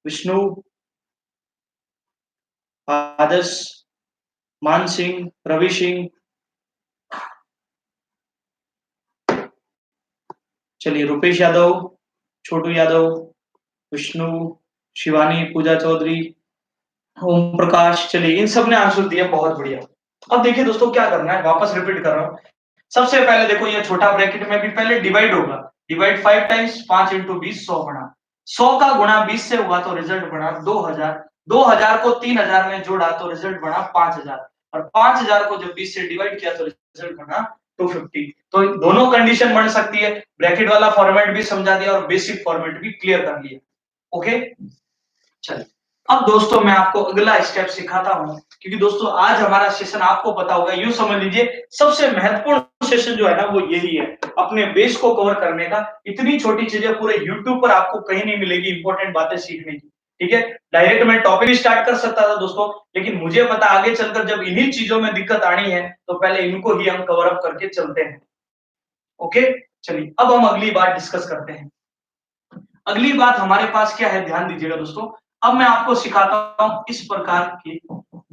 विष्णु, आदर्श, मान सिंह, रवि सिंह, चलिए रुपेश यादव, छोटू यादव, विष्णु, शिवानी, पूजा चौधरी, ओम प्रकाश, चलिए इन सब ने आंसर दिया, बहुत बढ़िया। अब देखिए दोस्तों क्या करना है, वापस रिपीट कर रहा हूं। सबसे पहले देखो, ये छोटा ब्रैकेट में भी पहले डिवाइड होगा। डिवाइड 5 टाइम्स, 5 इंटू 20, 100 बना। 100 का गुणा 20 से हुआ तो रिजल्ट बना 2000। 2000 को 3000 में जोड़ा तो रिजल्ट बना 5000। और 5000 को जब 20 से डिवाइड किया तो रिजल्ट बना 250। तो दोनों कंडीशन बन सकती है, ब्रैकेट वाला फॉर्मेट भी समझा दिया और बेसिक फॉर्मेट भी क्लियर कर लिया। ओके, चलिए अब दोस्तों मैं आपको अगला स्टेप सिखाता हूं, क्योंकि दोस्तों आज हमारा सेशन आपको पता होगा, यूं समझ लीजिए सबसे महत्वपूर्ण सेशन जो है ना वो यही है, अपने बेस को कवर करने का। इतनी छोटी चीजें पूरे यूट्यूब पर आपको कहीं नहीं मिलेगी इंपॉर्टेंट बातें सीखने की। ठीक है, डायरेक्ट मैं टॉपिक स्टार्ट कर सकता था दोस्तों, लेकिन मुझे पता आगे चलकर जब इन्हीं चीजों में दिक्कत आनी है तो पहले इनको ही हम कवर अप करके चलते हैं। ओके, चलिए अब हम अगली बात डिस्कस करते हैं। अगली बात हमारे पास क्या है, ध्यान दीजिएगा दोस्तों। अब मैं आपको सिखाता हूं इस प्रकार के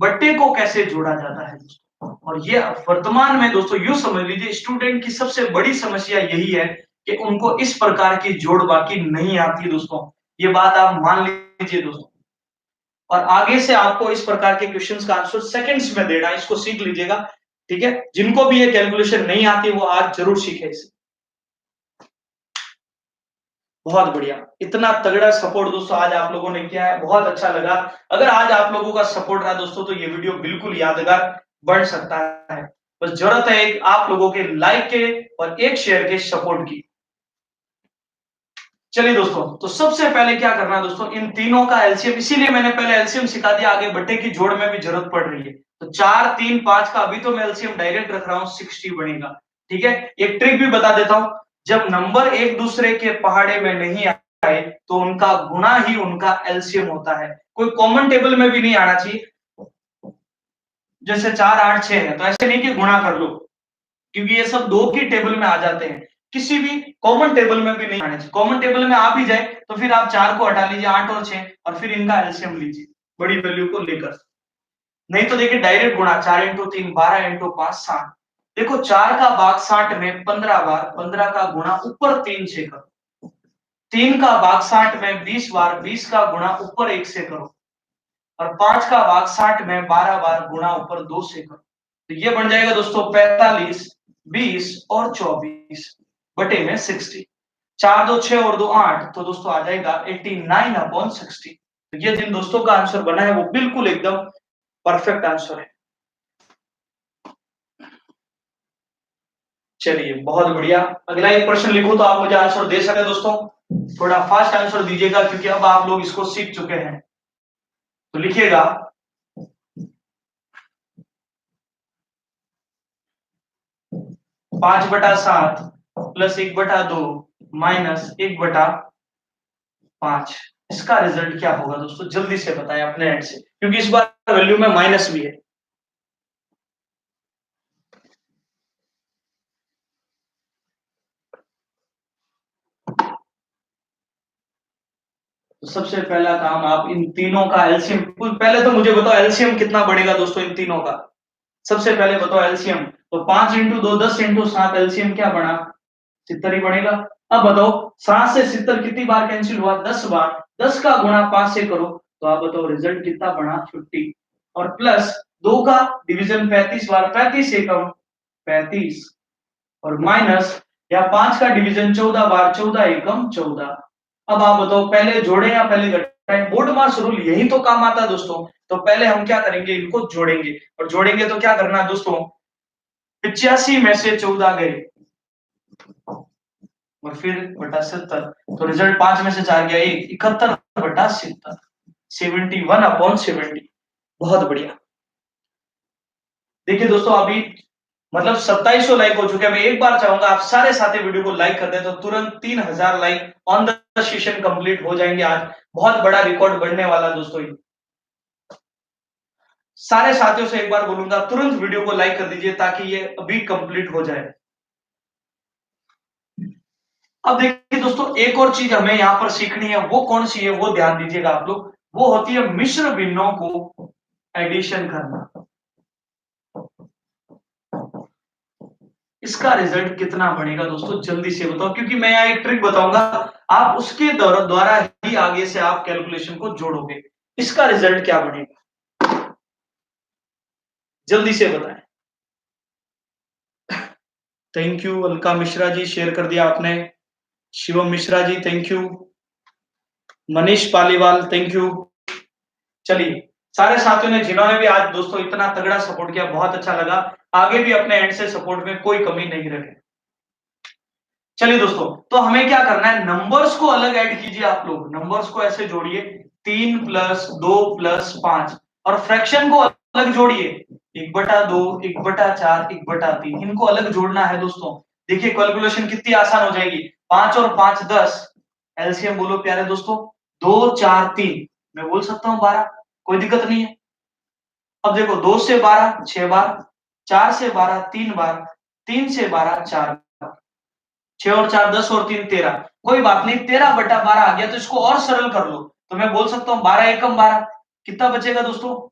बट्टे को कैसे जोड़ा जाता है दोस्तों। और ये वर्तमान में दोस्तों यूं समझ लीजिए, स्टूडेंट की सबसे बड़ी समस्या यही है कि उनको इस प्रकार की जोड़ बाकी नहीं आती दोस्तों। ये बात आप मान लीजिए दोस्तों, और आगे से आपको इस प्रकार के क्वेश्चंस का आंसर सेकंड्स में देना है, इसको सीख लीजिएगा। ठीक है, जिनको भी ये कैलकुलेशन नहीं आती वो आज जरूर सीखे इसे। बहुत बढ़िया, इतना तगड़ा सपोर्ट दोस्तों आज आप लोगों ने किया है, बहुत अच्छा लगा। अगर आज आप लोगों का सपोर्ट रहा दोस्तों तो ये वीडियो बिल्कुल यादगार बन सकता है। बस जरूरत है एक आप लोगों के लाइक के और एक शेयर के सपोर्ट की। चलिए दोस्तों, तो सबसे पहले क्या करना है दोस्तों, इन तीनों का एलसीएम, इसीलिए मैंने पहले एलसीएम सिखा दिया, आगे बट्टे की जोड़ में भी जरूरत पड़ रही है। तो 4, 3, 5 का अभी तो मैं एलसीएम डायरेक्ट रख रहा हूं, 60 बनेगा। ठीक है, एक ट्रिक भी बता देता हूं, जब नंबर एक दूसरे के पहाड़े में नहीं आए तो उनका गुणा ही उनका एलसीएम होता है, कोई कॉमन टेबल में भी नहीं आना चाहिए। जैसे 4, 8, 6 है तो ऐसे नहीं कि गुणा कर लो, क्योंकि ये सब दो की टेबल में आ जाते हैं, किसी भी कॉमन टेबल में भी नहीं आने चाहिए। कॉमन टेबल में आ भी जाए तो फिर आप 4 को हटा लीजिए, 8 और 6, और फिर इनका एलसीएम लीजिए बड़ी वैल्यू को लेकर। नहीं तो देखिए डायरेक्ट गुणा, 4 इंटू 3 12 इंटू 5 60। देखो 4 का भाग 60 में 15 बार, 15 का गुणा ऊपर 3 से करो। 3 का भाग 60 में 20 बार, 20 का गुणा ऊपर 1 से करो। और 5 का भाग 60 में 12 बार, गुणा ऊपर 2 से करो। तो ये बन जाएगा दोस्तों 45, 20 और 24 बटे में 60। 4 2 6 और 2 8, तो दोस्तों आ जाएगा 89/60। तो ये जिन दोस्तों का आंसर बना है वो बिल्कुल एकदम परफेक्ट आंसर है। चलिए बहुत बढ़िया, अगला एक प्रश्न लिखो तो आप मुझे आंसर दे सके दोस्तों। थोड़ा फास्ट आंसर दीजिएगा क्योंकि अब आप लोग इसको सीख चुके हैं। तो लिखिएगा 5/7 प्लस 1/2 माइनस 1/5। इसका रिजल्ट क्या होगा दोस्तों, जल्दी से बताएं अपने एंड से, क्योंकि इस बार वैल्यू में माइनस भी है। तो सबसे पहला काम, आप इन तीनों का एलसीएम, पहले तो मुझे बताओ एलसीएम कितना बढ़ेगा दोस्तों इन तीनों का। सबसे पहले बताओ एलसीएम। तो 5 × 2 10 × 7 एलसीएम क्या बना, 70 ही बनेगा। अब बताओ 7 से 70 कितनी बार कैंसिल हुआ, 10 बार। 10 का गुणा 5 से करो तो आप बताओ रिजल्ट कितना बना, 50। और प्लस 2 का डिवीजन 35 बार, 35 से कम 35। और माइनस या 5 का डिवीजन 14 बार, 14 एकम 14। अब आप बताओ पहले जोड़े या पहले घटाएं, बोर्ड मास रूल यही तो काम आता है दोस्तों। तो पहले हम क्या करेंगे, इनको जोड़ेंगे। और जोड़ेंगे तो क्या करना है दोस्तों, 85 में से 14 गए और फिर बटा 70। तो रिजल्ट 5 में से 4 गया 1, 71/70, 71/70। बहुत बढ़िया। देखिए दोस्तों अभी मतलब 2700 लाइक हो चुके हैं। मैं एक बार चाहूंगा आप सारे साथी वीडियो को लाइक कर दें तो तुरंत 3000 like on the session complete हो जाएंगे। आज बहुत बड़ा रिकॉर्ड बनने वाला दोस्तों। सारे साथियों से एक बार बोलूंगा तुरंत वीडियो को लाइक कर दीजिए ताकि ये अभी कंप्लीट हो जाए। अब देखिए दोस्तों एक और चीज हमें यहाँ पर सीखनी है, वो कौन सी है वो ध्यान दीजिएगा आप लोग। वो होती है मिश्र भिन्नों को एडिशन करना। इसका रिजल्ट कितना बनेगा दोस्तों, जल्दी से बताओ, क्योंकि मैं यहाँ एक ट्रिक बताऊंगा, आप उसके द्वारा ही आगे से आप कैलकुलेशन को जोड़ोगे। इसका रिजल्ट क्या बनेगा, जल्दी से बताएं। Thank you Alka Mishra ji, share कर दिया आपने। Shivam Mishra ji thank you. Manish Paliwal thank you. चलिए सारे साथियों ने जिन्होंने भी आज दोस्तों इतना तगड़ा सपोर्ट किया, बहुत अच्छा लगा। आगे भी अपने एंड से सपोर्ट में कोई कमी नहीं रखे। चलिए दोस्तों तो हमें क्या करना है, नंबर्स को अलग ऐड कीजिए आप लोग। नंबर्स को ऐसे जोड़िए 3 + 2 + 5। और फ्रैक्शन को अलग जोड़िए 1/2 1/4 1/3। इनको अलग जोड़ना है दोस्तों। देखिए कैलकुलेशन कितनी आसान हो जाएगी। 5 और 5 10। एलसीएम बोलो प्यारे दोस्तों, 2 4 3। मैं बोल सकता हूँ 12, कोई दिक्कत नहीं है। अब देखो 2 से 12 6 बार, 4 से 12 3 बार, 3 से 12 4 बार, 6 और 4 10 और 3 13। कोई बात नहीं, 13/12 आ गया तो इसको और सरल कर लो। तो मैं बोल सकता हूँ 12 एकम 12। कितना बचेगा दोस्तों,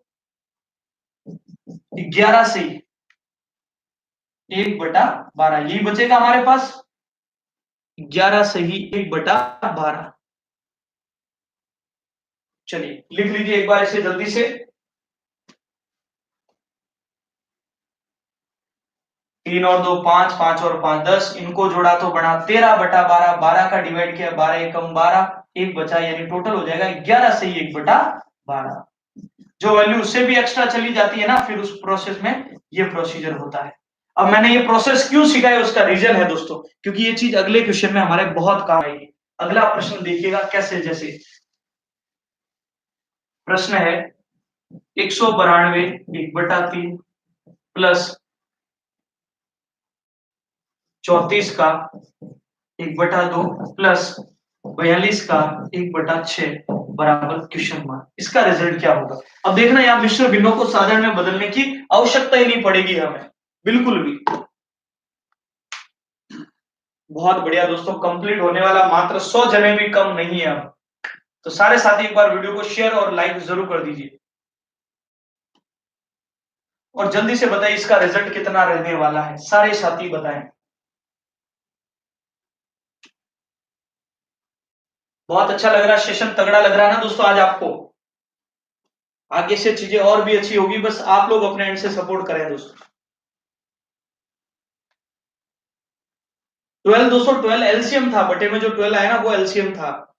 11 से 1/12 यही बचेगा हमारे पास। 11 से ही 1/12। चलिए लिख लीजिए एक बार इसे जल्दी से। 3 और 2 5, 5 और 5 10। इनको जोड़ा तो बना 13/12। 12 का डिवाइड किया 12 एकम 12, एक बचा, यानी टोटल हो जाएगा 11 से ही 1/12। जो वैल्यू उससे भी एक्स्ट्रा चली जाती है ना, फिर उस प्रोसेस में ये प्रोसीजर होता है। अब मैंने ये प्रोसेस क्यों सिखाया उसका रीजन है दोस्तों, क्योंकि ये चीज अगले क्वेश्चन में हमारे बहुत काम आएगी। अगला प्रश्न देखिएगा कैसे, जैसे प्रश्न है 192 1/3 प्लस 34 का 1/2 प्लस 42 का 1/6 बराबर क्वेश्चन मार्क। इसका रिजल्ट क्या होगा। अब देखना यहाँ मिश्र भिन्नों को साधारण में बदलने की आवश्यकता ही नहीं पड़ेगी हमें, बिल्कुल भी। बहुत बढ़िया दोस्तों, कंप्लीट होने वाला मात्र 100 जने भी कम नहीं है अब। तो सारे साथी एक बार वीडियो को शेयर और लाइक जरूर कर दीजिए। और जल्दी से बताइए इसका रिजल्ट कितना रहने वाला है, सारे साथी बताएं। बहुत अच्छा लग रहा है, सेशन तगड़ा लग रहा है ना दोस्तों आज आपको। आगे से चीजें और भी अच्छी होगी, बस आप लोग अपने एंड से सपोर्ट करें दोस्तों। 12 दोस्तों, 12 एलसीएम था, बटे में जो 12 आया ना वो एलसीएम था।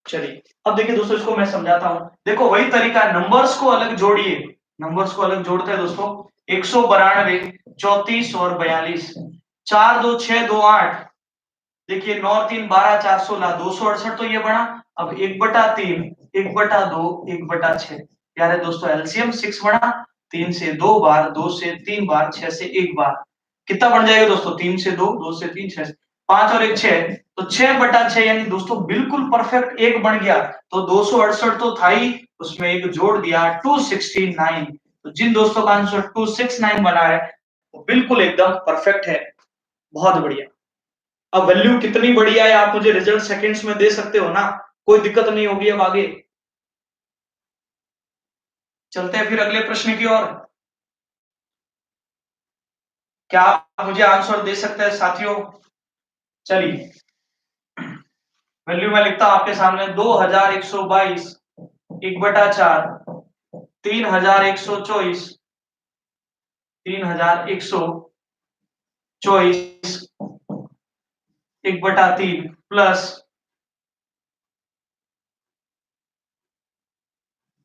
चलिए अब देखिए दोस्तों, इसको मैं समझाता हूं। देखो वही तरीका, नंबर्स को अलग जोड़िए। नंबर्स को अलग जोड़ते हैं दोस्तों। 192 34 और 42। 4 2 6 2 8। देखिए 9 3 12 4 16 268 तो ये बना। अब 1/3 1/2 1/6। प्यारे दोस्तों एलसीएम 6 बना। 3 से 2 बार, 2 से 3 बार, 6 से 1 बार। कितना बन जाएगा दोस्तों, 3 से 2, 2 से 3, 6 5 और 1 6, तो 6/6 यानी दोस्तों बिल्कुल परफेक्ट एक बन गया। तो 268 तो था ही, उसमें एक जोड़ दिया 269। तो जिन दोस्तों का आंसर 269 बना है वो बिल्कुल एकदम परफेक्ट है। बहुत बढ़िया। अब वैल्यू कितनी बढ़िया है आप मुझे रिजल्ट सेकंड्स में दे सकते हो ना, कोई दिक्कत नहीं होगी। अब आगे चलते हैं फिर अगले प्रश्न की ओर। क्या आप मुझे आंसर दे सकते हैं साथियों? चलिए, वैल्यू में लिखता हूं आपके सामने, 2122 1/4, 3124, 3124 1/3 प्लस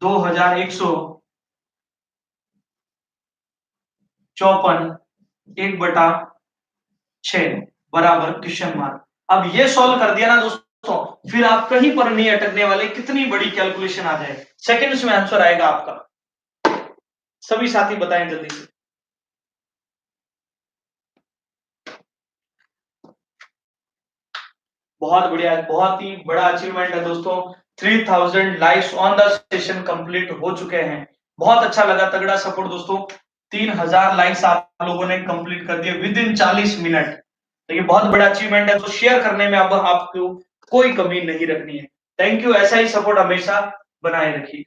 2154 1/6 बराबर क्वेश्चन मार्क। अब ये सॉल्व कर दिया ना दोस्तों, फिर आप कहीं पर नहीं अटकने वाले, कितनी बड़ी कैलकुलेशन आ जाए, सेकंड्स में आंसर आएगा आपका। सभी साथी बताएं जल्दी से। बहुत बढ़िया, बहुत ही बड़ा अचीवमेंट है दोस्तों। 3000 likes on the session complete हो चुके हैं। बहुत अच्छा लगा, तगड़ा सपोर्ट दोस्तों। 3000 लाइक्स आप लोगों ने कंप्लीट कर दिए विद इन 40 मिनट। तो ये बहुत बड़ा अचीवमेंट है, तो शेयर करने में अब आपको कोई कमी नहीं रखनी है। थैंक यू, ऐसा ही सपोर्ट हमेशा बनाए रखिए।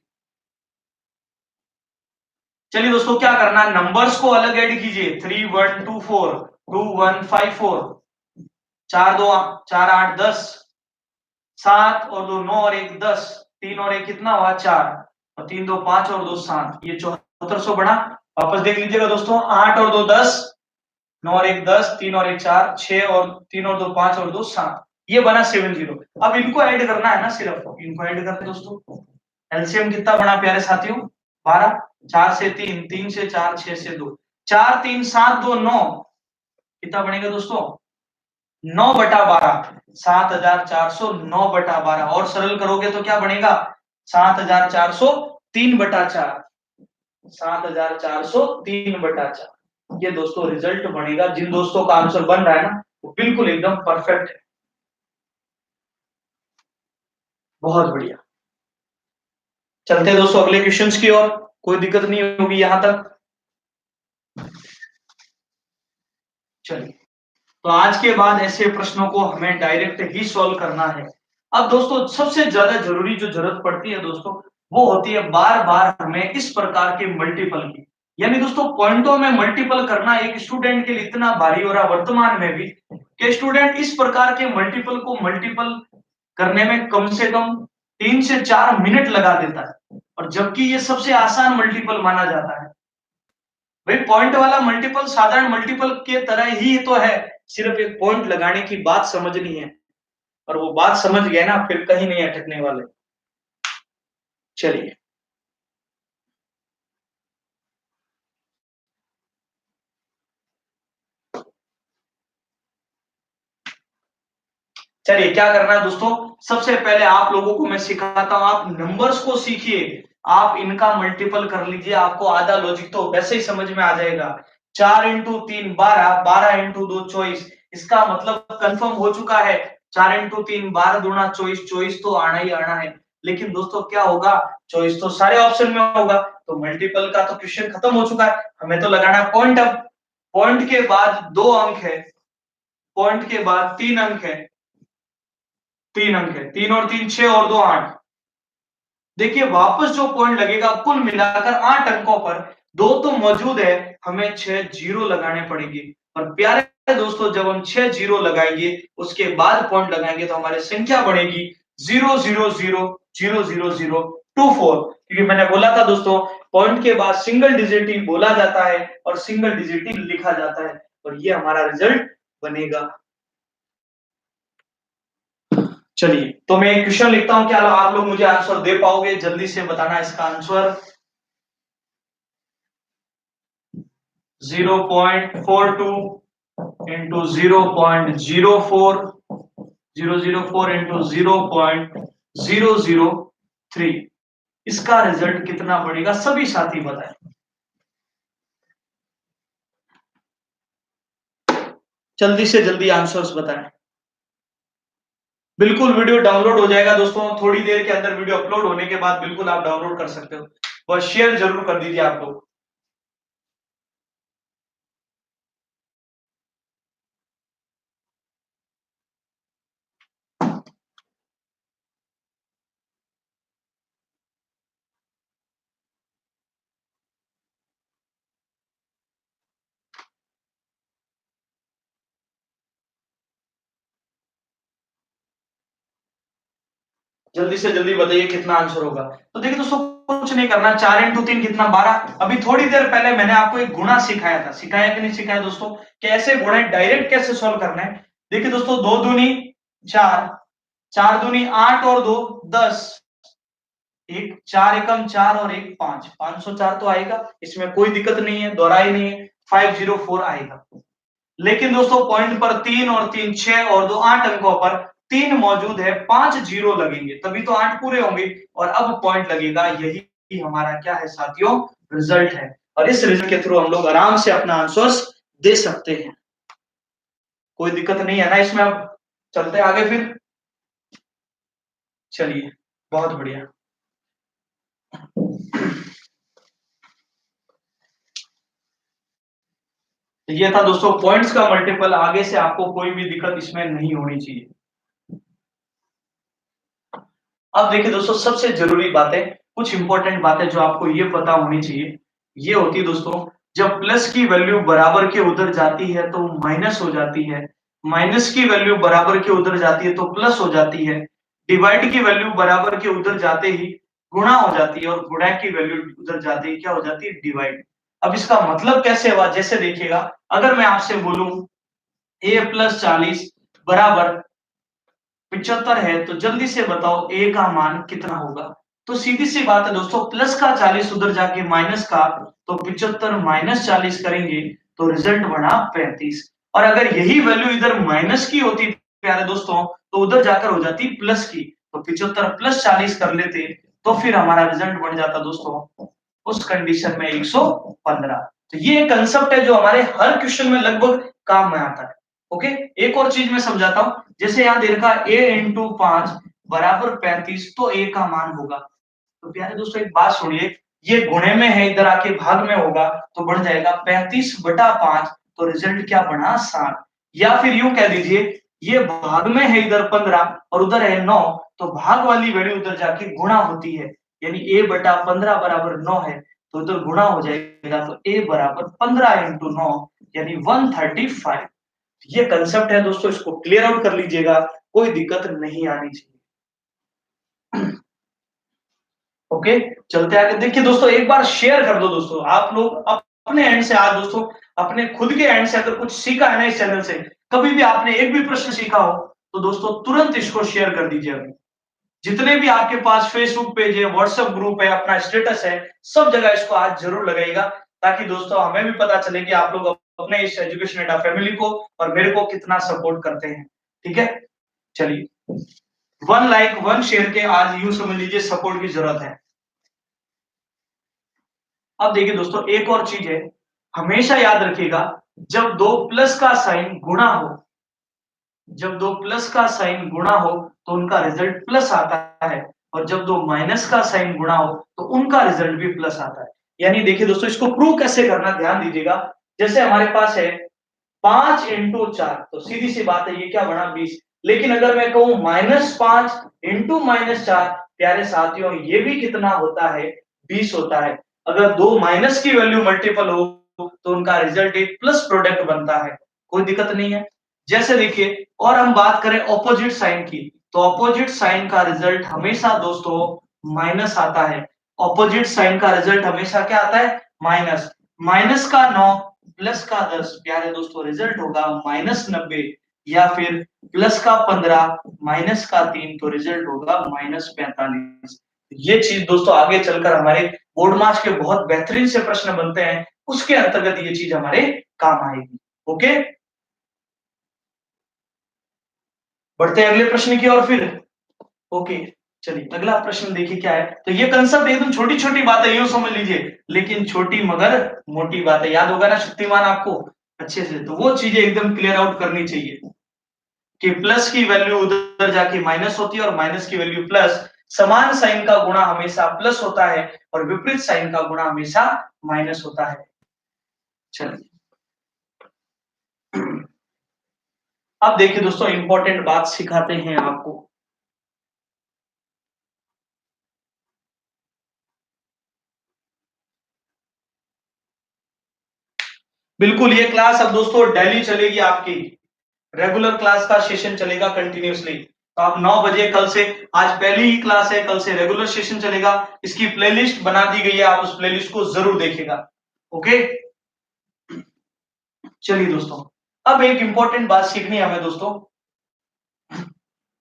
चलिए दोस्तों, क्या करना है, नंबर्स को अलग ऐड कीजिए। 3124 2154, 4 2 4 8 10, 7 और 2 9 और 1 10, 3 और 1 कितना हुआ 4, और 3 2 5 और 2 7, ये 7400 बना। वापस देख लीजिएगा दोस्तों, 8 और 2 10, 9 और 1 10, 3 और 1 4, 6 और 3 और 2 5 और 2 7, ये बना 70। अब इनको ऐड करना है ना, सिर्फ इनको ऐड करते दोस्तों। एलसीएम कितना बना प्यारे साथियों, 12, 4 से 3, 3 से 4, 6 से 2, 4 3 7 2 9, कितना बनेगा दोस्तों, 9/12, 7409/12। और सरल करोगे तो क्या बनेगा, 7400 3/4, 7400 3/4। ये दोस्तों रिजल्ट बनेगा। जिन दोस्तों का आंसर बन रहा है ना, वो बिल्कुल एकदम परफेक्ट है। बहुत बढ़िया। चलते हैं दोस्तों अगले क्वेश्चंस की ओर, कोई दिक्कत नहीं होगी यहां तक। चलिए, तो आज के बाद ऐसे प्रश्नों को हमें डायरेक्ट ही सॉल्व करना है। अब दोस्तों सबसे ज्यादा जरूरी जो जरूरत पड़ती है दोस्तों, वो होती है बार बार हमें इस प्रकार के मल्टीपल की। यानी दोस्तों पॉइंटों में मल्टीपल करना एक स्टूडेंट के लिए इतना भारी हो रहा वर्तमान में भी, कि स्टूडेंट इस प्रकार के मल्टीपल को मल्टीपल करने में कम से कम 3 से 4 मिनट लगा देता है, और जबकि ये सबसे आसान मल्टीपल माना जाता है। भाई पॉइंट वाला मल्टीपल साधारण मल्टीपल के तरह ही तो है, सिर्फ एक पॉइंट लगाने की बात समझनी है, और वो बात समझ गए ना, फिर कहीं नहीं अटकने वाले। चलिए, चलिए क्या करना है दोस्तों, सबसे पहले आप लोगों को मैं सिखाता हूं, आप नंबर्स को सीखिए, आप इनका मल्टीपल कर लीजिए, आपको आधा लॉजिक तो वैसे ही समझ में आ जाएगा। 4 इंटू 3 12, 12 इंटू 2 24, इसका मतलब कंफर्म हो चुका है। 4 इंटू 3 12 दूना 24, 24 तो आना ही आना है। लेकिन दोस्तों क्या होगा, 24 तो सारे ऑप्शन में होगा, तो मल्टीपल का तो क्वेश्चन खत्म हो चुका है, हमें तो लगाना पॉइंट। अब पॉइंट के बाद 2 अंक है, पॉइंट के बाद 3 अंक है, 3 अंक है, 3 और 3 6 और 2 8। देखिए वापस जो पॉइंट लगेगा कुल मिलाकर 8 अंकों पर, 2 तो मौजूद है, हमें 6 जीरो लगाने पड़ेंगे। और प्यारे दोस्तों जब हम 6 जीरो लगाएंगे उसके बाद पॉइंट लगाएंगे तो हमारी संख्या बढ़ेगी 0000024, क्योंकि मैंने बोला था दोस्तों पॉइंट के बाद सिंगल डिजिट ही बोला जाता है और सिंगल डिजिट ही लिखा जाता है, और ये हमारा रिजल्ट बनेगा। चलिए, तो मैं एक क्वेश्चन लिखता हूं, क्या आप लोग मुझे आंसर दे पाओगे, जल्दी से बताना इसका आंसर। 0.42 इंटू 0.04, 004 इंटू 0.003, इसका रिजल्ट कितना बढ़ेगा, सभी साथी बताएं। जल्दी से जल्दी आंसर्स बताएं। बिल्कुल वीडियो डाउनलोड हो जाएगा दोस्तों, थोड़ी देर के अंदर वीडियो अपलोड होने के बाद बिल्कुल आप डाउनलोड कर सकते हो। बस शेयर जरूर कर दीजिए आप लोग। जल्दी से जल्दी बताइए कितना आंसर होगा। तो देखिए दोस्तों, कुछ नहीं करना, 4 इंटू 3 कितना 12। अभी थोड़ी देर पहले मैंने आपको एक गुणा सिखाया था, सिखाया कि नहीं सिखाया दोस्तों, कैसे गुणा डायरेक्ट कैसे सॉल्व करना है। देखिए दोस्तों, 2 दूनी 4, 4 दूनी 8 और 2 10, एक 4 एकम 4 और एक 5, 504 तो आएगा, इसमें कोई दिक्कत नहीं है, दोहराई नहीं है, 504 आएगा। लेकिन दोस्तों पॉइंट पर 3 और 3 6 और 2 8 अंकों पर 3 मौजूद है, 5 जीरो लगेंगे तभी तो 8 पूरे होंगे, और अब पॉइंट लगेगा। यही हमारा क्या है साथियों, रिजल्ट है। और इस रिजल्ट के थ्रू हम लोग आराम से अपना आंसर्स दे सकते हैं, कोई दिक्कत नहीं है ना इसमें। अब चलते आगे फिर, चलिए बहुत बढ़िया। ये था दोस्तों पॉइंट्स का मल्टीपल, आगे से आपको कोई भी दिक्कत इसमें नहीं होनी चाहिए। अब देखिए दोस्तों, सबसे जरूरी बातें, कुछ इंपॉर्टेंट बातें जो आपको ये पता होनी चाहिए, ये होती है दोस्तों, जब प्लस की वैल्यू बराबर के उधर जाती है तो माइनस हो जाती है, माइनस की वैल्यू बराबर के उधर जाती है तो प्लस हो जाती है, डिवाइड की वैल्यू बराबर के उधर जाते ही गुणा हो जाती है, और गुणा की वैल्यू उधर जाते ही क्या हो जाती है, डिवाइड। अब इसका मतलब कैसे हुआ, जैसे देखिएगा, अगर मैं आपसे बोलूं a+40 बराबर 75 है, तो जल्दी से बताओ ए का मान कितना होगा। तो सीधी सी बात है दोस्तों, प्लस का 40 उधर जाके माइनस का, तो 75 माइनस 40 करेंगे तो रिजल्ट बना 35। और अगर यही वैल्यू इधर माइनस की होती प्यारे दोस्तों, तो उधर जाकर हो जाती प्लस की, तो 75 प्लस 40 कर लेते, तो फिर हमारा रिजल्ट बन जाता दोस्तों उस कंडीशन में 115। तो ये कंसेप्ट है जो हमारे हर क्वेश्चन में लगभग काम में आता है। ओके, एक और चीज मैं समझाता हूं, जैसे यहाँ दे रखा a×5 बराबर 35, तो a का मान होगा। तो प्यारे दोस्तों एक बात सुनिए, ये गुणे में है, इधर आके भाग में होगा, तो बढ़ जाएगा 35/5, तो रिजल्ट क्या बना 60। या फिर यूं कह दीजिए, ये भाग में है इधर 15 और उधर है 9, तो भाग वाली वैल्यू उधर जाके गुणा होती है, यानी a/15 बराबर 9 है, तो उधर गुणा हो जाएगा, तो a बराबर 15 × 9 यानी 135। ये कंसेप्ट है दोस्तों, इसको क्लियर आउट कर लीजिएगा, कोई दिक्कत नहीं आनी चाहिए। ओके, चलते आगे। देखिए दोस्तों, एक बार शेयर कर दो दोस्तों, आप लोग अपने एंड से, आज दोस्तों अपने खुद के एंड से अगर कुछ सीखा है ना इस चैनल से, कभी भी आपने एक भी प्रश्न सीखा हो, तो दोस्तों तुरंत इसको शेयर कर दीजिए। अभी जितने भी आपके पास फेसबुक पेज है, व्हाट्सएप ग्रुप है, अपना स्टेटस है, सब जगह इसको आज जरूर लगाइएगा, ताकि दोस्तों हमें भी पता चले कि आप लोग अपने इस एजुकेशन अड्डा फैमिली को और मेरे को कितना सपोर्ट करते हैं। ठीक है, चलिए, 1 लाइक 1 शेयर के आज यूं समझ लीजिए सपोर्ट की जरूरत है। अब देखिए दोस्तों, एक और चीज है, हमेशा याद रखिएगा, जब दो प्लस का साइन गुणा हो, जब दो प्लस का साइन गुणा हो तो उनका रिजल्ट प्लस आता है, और जब दो माइनस का साइन गुणा हो तो उनका रिजल्ट भी प्लस आता है। यानी देखिए दोस्तों, इसको प्रूव कैसे करना ध्यान दीजिएगा। जैसे हमारे पास है 5 × 4, तो सीधी सी बात है, ये क्या बना 20। लेकिन अगर मैं कहूं -5 × -4, प्यारे साथियों ये भी कितना होता है, 20 होता है। अगर दो माइनस की वैल्यू मल्टीपल हो तो उनका रिजल्ट एक प्लस प्रोडक्ट बनता है, कोई दिक्कत नहीं है। जैसे देखिए, और हम बात करें ऑपोजिट साइन की, तो ऑपोजिट साइन का रिजल्ट हमेशा दोस्तों माइनस आता है। ऑपोजिट साइन का रिजल्ट हमेशा क्या आता है, माइनस। माइनस का 9 प्लस का 10, प्यारे दोस्तों रिजल्ट होगा -90। या फिर प्लस का 15 माइनस का 3, तो रिजल्ट होगा -45। ये चीज दोस्तों आगे चलकर हमारे बोर्ड मार्क्स के बहुत बेहतरीन से प्रश्न बनते हैं, उसके अंतर्गत ये चीज हमारे काम आएगी। ओके, बढ़ते हैं अगले प्रश्न की ओर फिर। ओके, चलिए अगला प्रश्न देखिए क्या है। तो ये कंसेप्ट एकदम छोटी छोटी बात है, यूं समझ लीजिए, लेकिन छोटी मगर मोटी बात है। याद होगा ना शक्तिमान आपको, अच्छे से, तो वो चीजें एकदम क्लियर आउट करनी चाहिए कि प्लस की वैल्यू उधर जाके माइनस होती है और माइनस की वैल्यू प्लस। समान साइन का गुणा हमेशा प्लस होता है और विपरीत साइन का गुणा हमेशा माइनस होता है। चलिए अब देखिए दोस्तों, इंपॉर्टेंट बात सिखाते हैं आपको। बिल्कुल, ये क्लास अब दोस्तों डेली चलेगी आपकी, रेगुलर क्लास का सेशन चलेगा कंटिन्यूसली। तो आप 9 बजे कल से, आज पहली ही क्लास है, कल से रेगुलर सेशन चलेगा। इसकी प्लेलिस्ट बना दी गई है, आप उस प्लेलिस्ट को जरूर देखिएगा। ओके, चलिए दोस्तों, अब एक इंपॉर्टेंट बात सीखनी है हमें दोस्तों,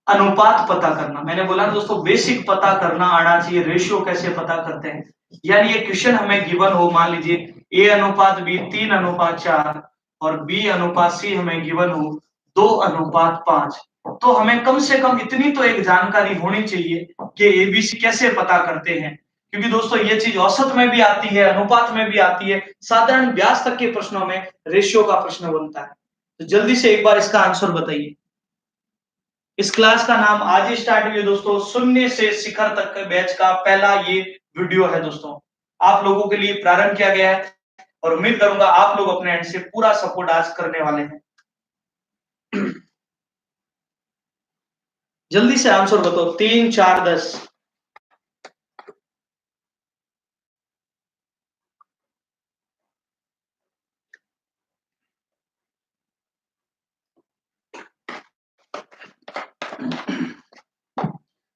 अनुपात पता करना। मैंने बोला ना दोस्तों, बेसिक पता करना आना चाहिए, रेशियो कैसे पता करते हैं। यानी ये क्वेश्चन हमें गिवन हो, मान लीजिए A अनुपात B 3:4 और B अनुपात C हमें गिवन हो 2:5, तो हमें कम से कम इतनी तो एक जानकारी होनी चाहिए कि ABC कैसे पता करते हैं। क्योंकि दोस्तों ये चीज औसत में भी आती है, अनुपात में भी आती है, साधारण व्यास तक के प्रश्नों में रेशियो का प्रश्न बनता है। तो जल्दी से एक बार इसका आंसर बताइए। इस क्लास का नाम आज ही स्टार्ट हुई है दोस्तों, शून्य से शिखर तक के बैच का पहला ये वीडियो है दोस्तों, आप लोगों के लिए प्रारंभ किया गया है और उम्मीद करूंगा आप लोग अपने एंड से पूरा सपोर्ट आज करने वाले हैं। जल्दी से आंसर बताओ, 3, 4, 10।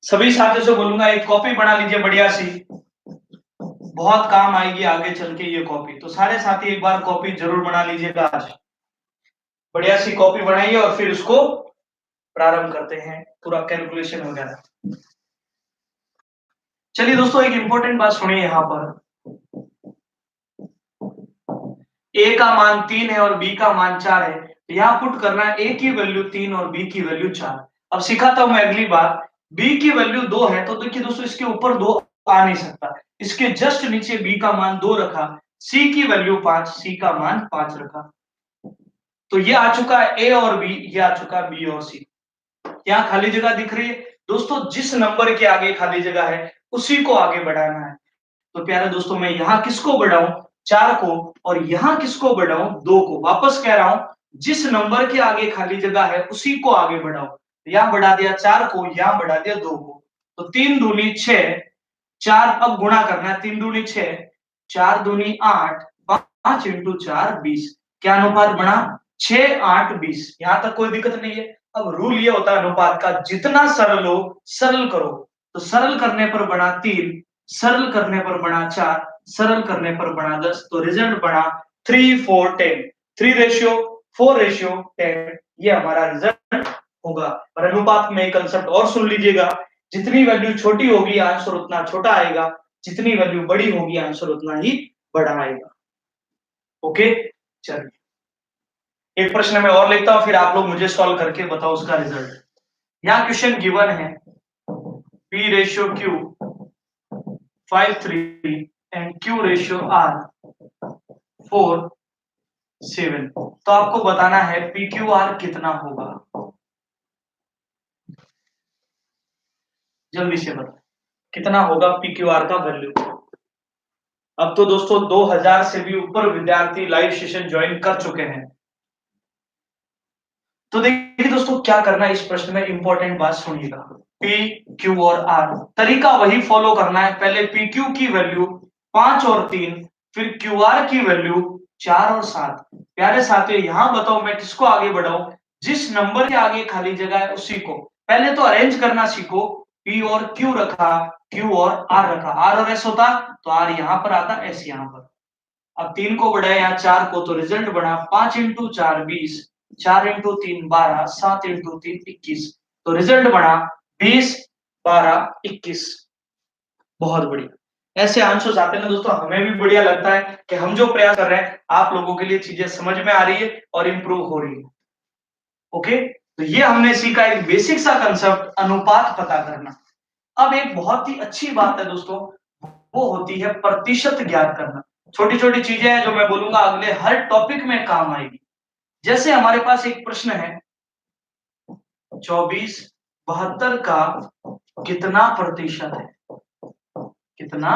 सभी साथियों से बोलूंगा एक कॉपी बना लीजिए बढ़िया सी, बहुत काम आएगी आगे चल के ये कॉपी। तो सारे साथी एक बार कॉपी जरूर बना लीजिएगा आज, बढ़िया सी कॉपी बनाइए और फिर उसको प्रारंभ करते हैं पूरा कैलकुलेशन वगैरह। चलिए दोस्तों, एक इंपॉर्टेंट बात सुनिए यहां पर, A का मान 3 है और B का मान 4 है, तो यहाँ पुट करना है A की वैल्यू 3 और B की वैल्यू 4। अब सिखाता हूं मैं अगली बात, B की वैल्यू 2 है तो देखिए दोस्तों इसके ऊपर 2 आ नहीं सकता, इसके जस्ट नीचे B का मान 2 रखा, C की वैल्यू 5, C का मान 5 रखा, तो ये आ चुका है A और B, ये आ चुका है B और C। यहाँ खाली जगह दिख रही है दोस्तों, जिस नंबर के आगे खाली जगह है उसी को आगे बढ़ाना है। तो प्यारे दोस्तों, मैं यहाँ किसको बढ़ाऊं, 4 को, और यहाँ किसको बढ़ाऊं, 2 को। वापस कह रहा हूं, जिस नंबर के आगे खाली जगह है उसी को आगे बढ़ाओ। तो यहाँ बढ़ा दिया 4 को, यहाँ बढ़ा दिया 2 को, तो 3 दूनी 6, 4 अब गुणा करना है, 3 दूनी 6, 4 दूनी 8, 5 इंटू 4 20। क्या अनुपात बना, 6, 8, 20। यहां तक कोई दिक्कत नहीं है। अब रूल ये होता है अनुपात का, जितना सरल हो सरल करो। तो सरल करने पर बना 3, सरल करने पर बना 4, सरल करने पर बना 10, तो रिजल्ट बना 3, 4, 10। 3 रेशियो 4 रेशियो 10, ये हमारा रिजल्ट होगा। और अनुपात में कंसेप्ट और सुन लीजिएगा, जितनी वैल्यू छोटी होगी आंसर उतना छोटा आएगा, जितनी वैल्यू बड़ी होगी आंसर उतना ही बड़ा आएगा। ओके, चलिए एक प्रश्न मैं और लिखता हूं, फिर आप लोग मुझे सॉल्व करके बताओ उसका रिजल्ट। यहाँ क्वेश्चन गिवन है, P ratio Q 5:3 and Q ratio R 4:7, तो आपको बताना है PQR कितना होगा। जल्दी से बताओ कितना होगा PQR का वैल्यू। अब तो दोस्तों 2000 से भी ऊपर विद्यार्थी लाइव सेशन ज्वाइन कर चुके हैं। तो देखिए दोस्तों क्या करना है इस प्रश्न में, इंपॉर्टेंट बात सुनिएगा। P, Q और R, तरीका वही फॉलो करना है, पहले PQ की वैल्यू 5 और 3, फिर QR की वैल्यू 4 और 7। प्यारे साथियों यहाँ बताओ मैं किसको आगे बढ़ाऊं, जिस नंबर के आगे खाली जगह है उसी को। पहले तो अरेंज करना सीखो, P और Q रखा, Q और R रखा, R और S होता तो R यहाँ पर आता, S यहाँ पर। अब 3 को बढ़ाया यहाँ 4 को, तो रिजल्ट बना 5 इंटू 4 20, 4 इंटू 3 12, 7 इंटू 3 21, तो रिजल्ट बना 20, 12, 21। बहुत बढ़िया, ऐसे आंसर्स आते हैं ना दोस्तों, हमें भी बढ़िया लगता है कि हम जो प्रयास कर रहे हैं आप लोगों के लिए चीजें समझ में आ रही है और इंप्रूव हो रही है। ओके, तो ये हमने सीखा एक बेसिक सा कंसेप्ट, अनुपात पता करना। अब एक बहुत ही अच्छी बात है दोस्तों, वो होती है प्रतिशत ज्ञात करना। छोटी छोटी चीजें हैं जो मैं बोलूंगा अगले हर टॉपिक में काम आएगी। जैसे हमारे पास एक प्रश्न है 2472 का कितना प्रतिशत है, कितना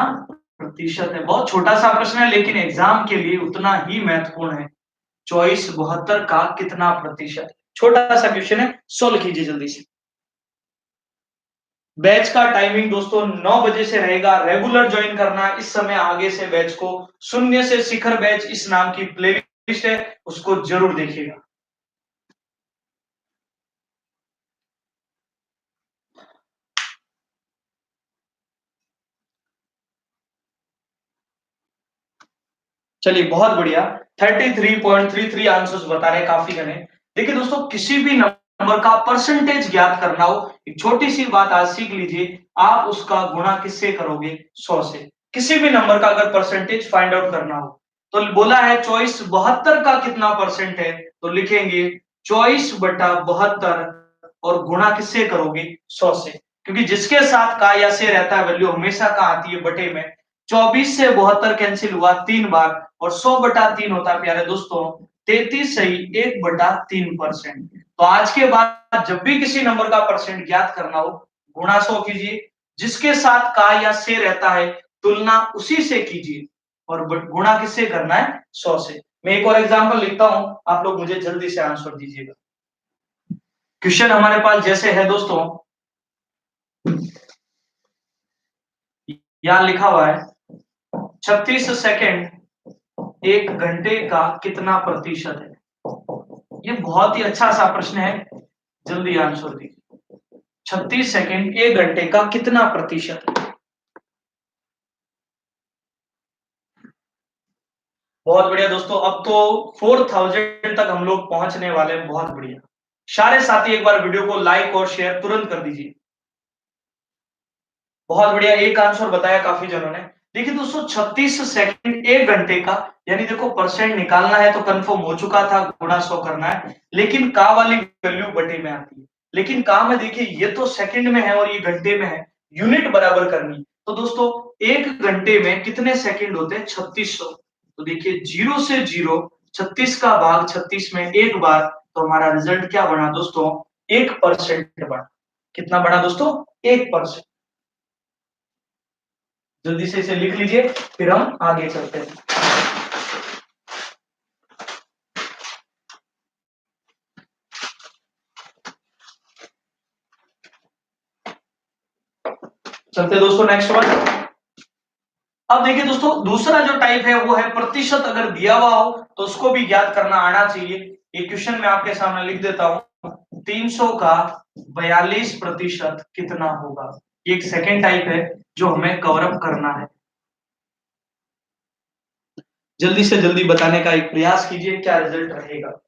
प्रतिशत है। बहुत छोटा सा प्रश्न है लेकिन एग्जाम के लिए उतना ही महत्वपूर्ण है। 2472 का कितना प्रतिशत, छोटा सा क्वेश्चन है, सोल्व कीजिए जल्दी से। बैच का टाइमिंग दोस्तों 9 बजे से रहेगा, रेगुलर ज्वाइन करना है इस समय आगे से बैच को। शून्य से शिखर बैच इस नाम की प्लेलिस्ट है, उसको जरूर देखिएगा। चलिए बहुत बढ़िया, 33.33 आंसर्स बता रहे हैं, काफी घने। देखिए दोस्तों, किसी भी नंबर का परसेंटेज ज्ञात करना हो, एक छोटी सी बात आज सीख लीजिए, आप उसका गुणा किससे करोगे, 100 से। किसी भी नंबर का अगर परसेंटेज फाइंड आउट करना हो तो बोला है 2472 का कितना परसेंट है, तो लिखेंगे 24/72 और गुणा किससे करोगे, 100 से। क्योंकि जिसके साथ का या से रहता है वैल्यू हमेशा का आती है बटे में। 24 से 72 कैंसिल हुआ 3 बार, और 100/3 होता है प्यारे दोस्तों 33 सही 1/3%। तो आज के बाद जब भी किसी नंबर का परसेंट ज्ञात करना हो, गुणा 100 कीजिए, जिसके साथ का या से रहता है तुलना उसी से कीजिए, और गुणा किससे करना है, 100 से। मैं एक और एग्जांपल लिखता हूं, आप लोग मुझे जल्दी से आंसर दीजिएगा। क्वेश्चन हमारे पास जैसे है दोस्तों, यहां लिखा हुआ है 36 सेकंड 1 घंटे का कितना प्रतिशत है। ये बहुत ही अच्छा सा प्रश्न है, जल्दी आंसर दीजिए। 36 सेकंड 1 घंटे का कितना प्रतिशत है। बहुत बढ़िया दोस्तों, अब तो 4000 तक हम लोग पहुंचने वाले हैं, बहुत बढ़िया। सारे साथी एक बार वीडियो को लाइक और शेयर तुरंत कर दीजिए। बहुत बढ़िया, एक आंसर बताया काफी जनों ने। देखिए दोस्तों, 36 सेकंड 1 घंटे का, यानी देखो परसेंट निकालना है तो कंफर्म हो चुका था, गुणा 100 करना है, लेकिन का वाली वैल्यू बटे में आती है। लेकिन का में देखिए ये तो सेकंड में है और ये घंटे में है, यूनिट बराबर करनी। तो दोस्तों 1 घंटे में कितने सेकंड होते हैं, 3600। तो देखिए 0 से 0, 36 का भाग 36 में एक बार, तो हमारा रिजल्ट क्या बना दोस्तों, 1% बना। कितना बना दोस्तों, 1%। जल्दी से इसे लिख लीजिए, फिर हम आगे चलते हैं। चलते हैं दोस्तों नेक्स्ट वन। अब देखिए दोस्तों, दूसरा जो टाइप है वो है प्रतिशत अगर दिया हुआ हो तो उसको भी ज्ञात करना आना चाहिए। ये क्वेश्चन मैं आपके सामने लिख देता हूं, 300 का 42% कितना होगा। ये एक सेकेंड टाइप है जो हमें कवर अप करना है। जल्दी से जल्दी बताने का एक प्रयास कीजिए, क्या रिजल्ट रहेगा।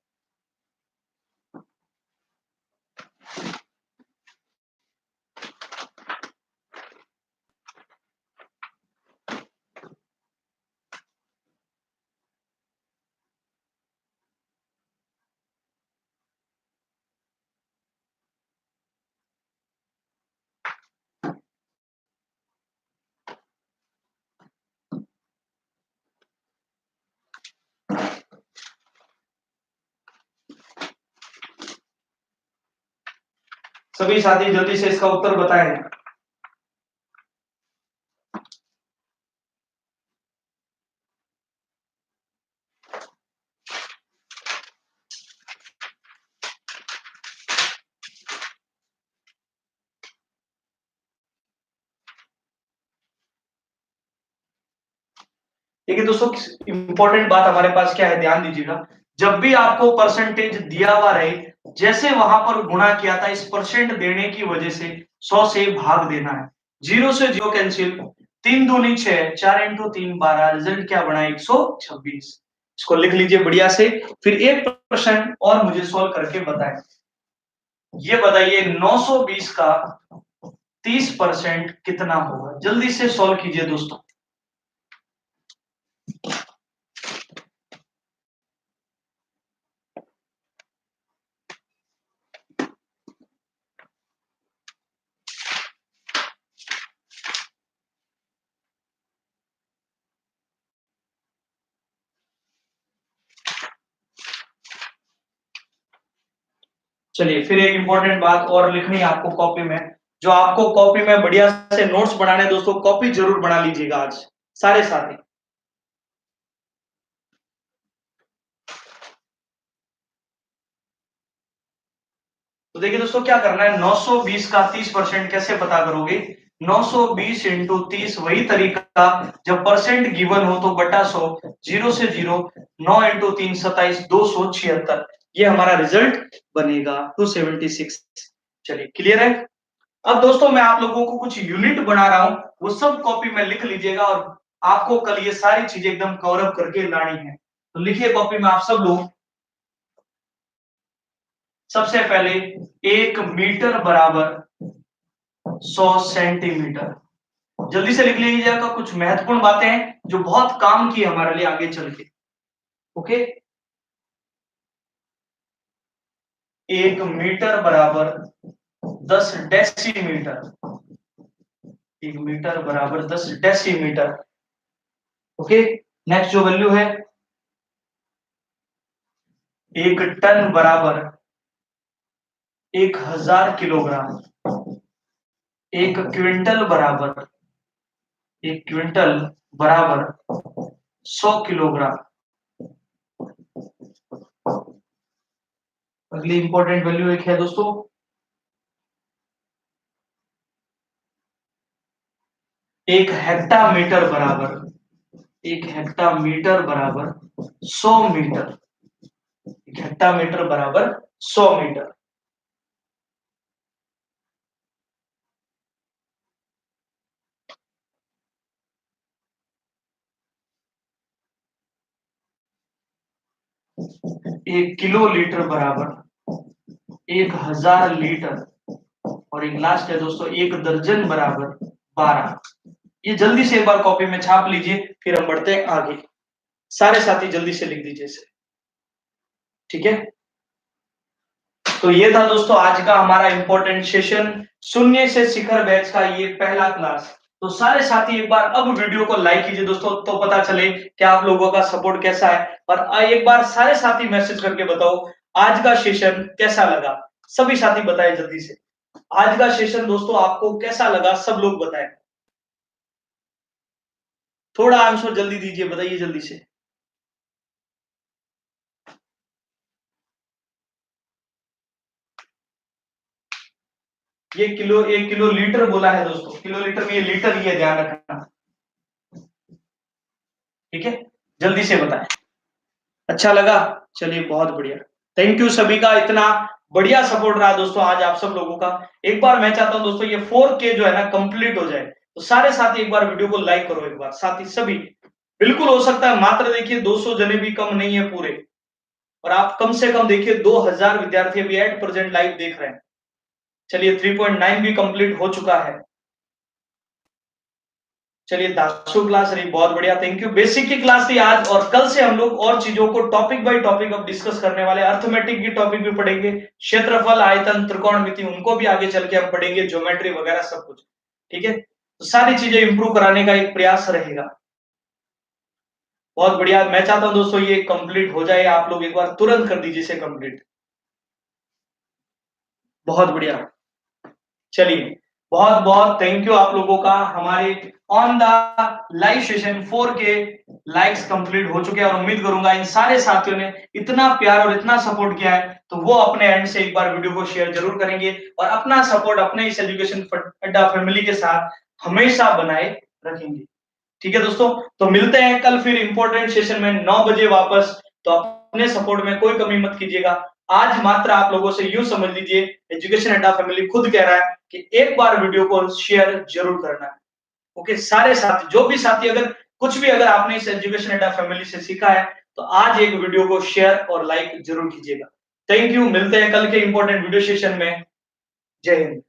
सभी साथी जल्दी से इसका उत्तर बताएं। देखिए दोस्तों, इंपॉर्टेंट बात हमारे पास क्या है, ध्यान दीजिएगा। जब भी आपको परसेंटेज दिया हुआ रहे, जैसे वहां पर गुणा किया था, इस परसेंट देने की वजह से 100 से भाग देना है। 0 से 0 कैंसिल, 3 दूनी 6, 4 इंटू 3 12, रिजल्ट क्या बना, 126। इसको लिख लीजिए बढ़िया से। फिर एक प्रश्न और मुझे सोल्व करके बताएं। ये बताइए 920 का 30% कितना होगा। जल्दी से सोल्व कीजिए दोस्तों। चलिए फिर एक इंपॉर्टेंट बात और लिखनी है आपको कॉपी में, जो आपको कॉपी में बढ़िया से नोट्स बनाने दोस्तों, कॉपी जरूर बना लीजिएगा आज सारे साथी। तो देखिए दोस्तों क्या करना है, 920 का 30% कैसे पता करोगे? 920 इंटू 30 वही तरीका, जब परसेंट गिवन हो तो बटा 100, जीरो से जीरो, 9 इंटू 3 27, 276, ये हमारा रिजल्ट बनेगा 276। चलिए क्लियर है। अब दोस्तों मैं आप लोगों को कुछ यूनिट बना रहा हूं, वो सब कॉपी में लिख लीजिएगा और आपको कल ये सारी चीजें एकदम कवर अप करके लानी है। तो लिखिए कॉपी में आप सब लोग। सबसे पहले 1 मीटर बराबर 100 सेंटीमीटर। जल्दी से लिख लीजिएगा, कुछ महत्वपूर्ण बातें हैं जो बहुत काम की है हमारे लिए आगे चल के। ओके, 1 मीटर बराबर 10 डेसीमीटर। 1 मीटर बराबर 10 डेसीमीटर। ओके, नेक्स्ट जो वैल्यू है, 1 टन बराबर 1000 किलोग्राम। 1 क्विंटल बराबर 1 क्विंटल बराबर 100 किलोग्राम। अगली इंपॉर्टेंट वैल्यू एक है दोस्तों, 1 हेक्टामीटर बराबर 100 मीटर। 1 हेक्टामीटर बराबर 100 मीटर। 1 किलो लीटर बराबर 1000 लीटर। और एक लास्ट है दोस्तों, 1 दर्जन बराबर 12। ये जल्दी से एक बार कॉपी में छाप लीजिए, फिर हम बढ़ते हैं आगे। सारे साथी जल्दी से लिख दीजिए इसे, ठीक है। तो ये था दोस्तों आज का हमारा इंपॉर्टेंट सेशन, शून्य से शिखर बैच का ये पहला क्लास। तो सारे साथी एक बार अब वीडियो को लाइक कीजिए दोस्तों, तो पता चले कि आप लोगों का सपोर्ट कैसा है। और एक बार सारे साथी मैसेज करके बताओ आज का सेशन कैसा लगा। सभी साथी बताएं जल्दी से, आज का सेशन दोस्तों आपको कैसा लगा, सब लोग बताएं। थोड़ा आंसर जल्दी दीजिए, बताइए जल्दी से। ये किलो, 1 किलो लीटर बोला है दोस्तों, किलो लीटर में ये लीटर ही है, ध्यान रखना, ठीक है। जल्दी से बताएं। अच्छा लगा, चलिए बहुत बढ़िया। थैंक यू सभी का, इतना बढ़िया सपोर्ट रहा दोस्तों आज आप सब लोगों का। एक बार मैं चाहता हूं दोस्तों ये 4K जो है ना कंप्लीट हो जाए, तो सारे साथी एक बार वीडियो को लाइक करो एक बार, साथी सभी। बिल्कुल हो सकता है, मात्र देखिए 200 जने भी कम नहीं है पूरे, और आप कम से कम देखिए 2000 विद्यार्थी अभी एट प्रेजेंट लाइव देख रहे हैं। चलिए 3.9 भी कंप्लीट हो चुका है। चलिए दासु क्लास रही, बहुत बढ़िया, थैंक यू। बेसिक की क्लास थी आज, और कल से हम लोग और चीजों को टॉपिक बाय टॉपिक अब डिस्कस करने वाले। अर्थमेटिक की टॉपिक भी पढ़ेंगे, क्षेत्रफल, आयतन, त्रिकोणमिति, उनको भी आगे चल के हम पढ़ेंगे, ज्योमेट्री वगैरह सब कुछ, ठीक है। तो सारी चीजें इंप्रूव कराने का एक प्रयास रहेगा। बहुत बढ़िया, मैं चाहता हूं दोस्तों ये कंप्लीट हो जाए, आप लोग एक बार तुरंत कर दीजिए इसे कंप्लीट। बहुत बढ़िया, चलिए बहुत बहुत थैंक यू आप लोगों का। हमारे on the live session 4K likes complete हो चुके हैं, और उम्मीद करूंगा इन सारे साथियों ने इतना प्यार और इतना सपोर्ट किया है, तो वो अपने एंड से एक बार वीडियो को शेयर जरूर करेंगे, और अपना सपोर्ट अपने इस एजुकेशन अड्डा फैमिली के साथ हमेशा बनाए रखेंगे, ठीक है दोस्तों। तो मिलते हैं कल फिर इंपॉर्टेंट सेशन में 9 बजे वापस। तो अपने सपोर्ट में कोई कमी मत कीजिएगा। आज मात्र आप लोगों से यूं समझ लीजिए, एजुकेशन अड्डा फैमिली खुद कह रहा है कि एक बार वीडियो को शेयर जरूर करना है। ओके, सारे साथी, जो भी साथी, अगर कुछ भी अगर आपने इस एजुकेशन अड्डा फैमिली से सीखा है, तो आज एक वीडियो को शेयर और लाइक जरूर कीजिएगा। थैंक यू, मिलते हैं कल के इंपॉर्टेंट वीडियो सेशन में। जय हिंद।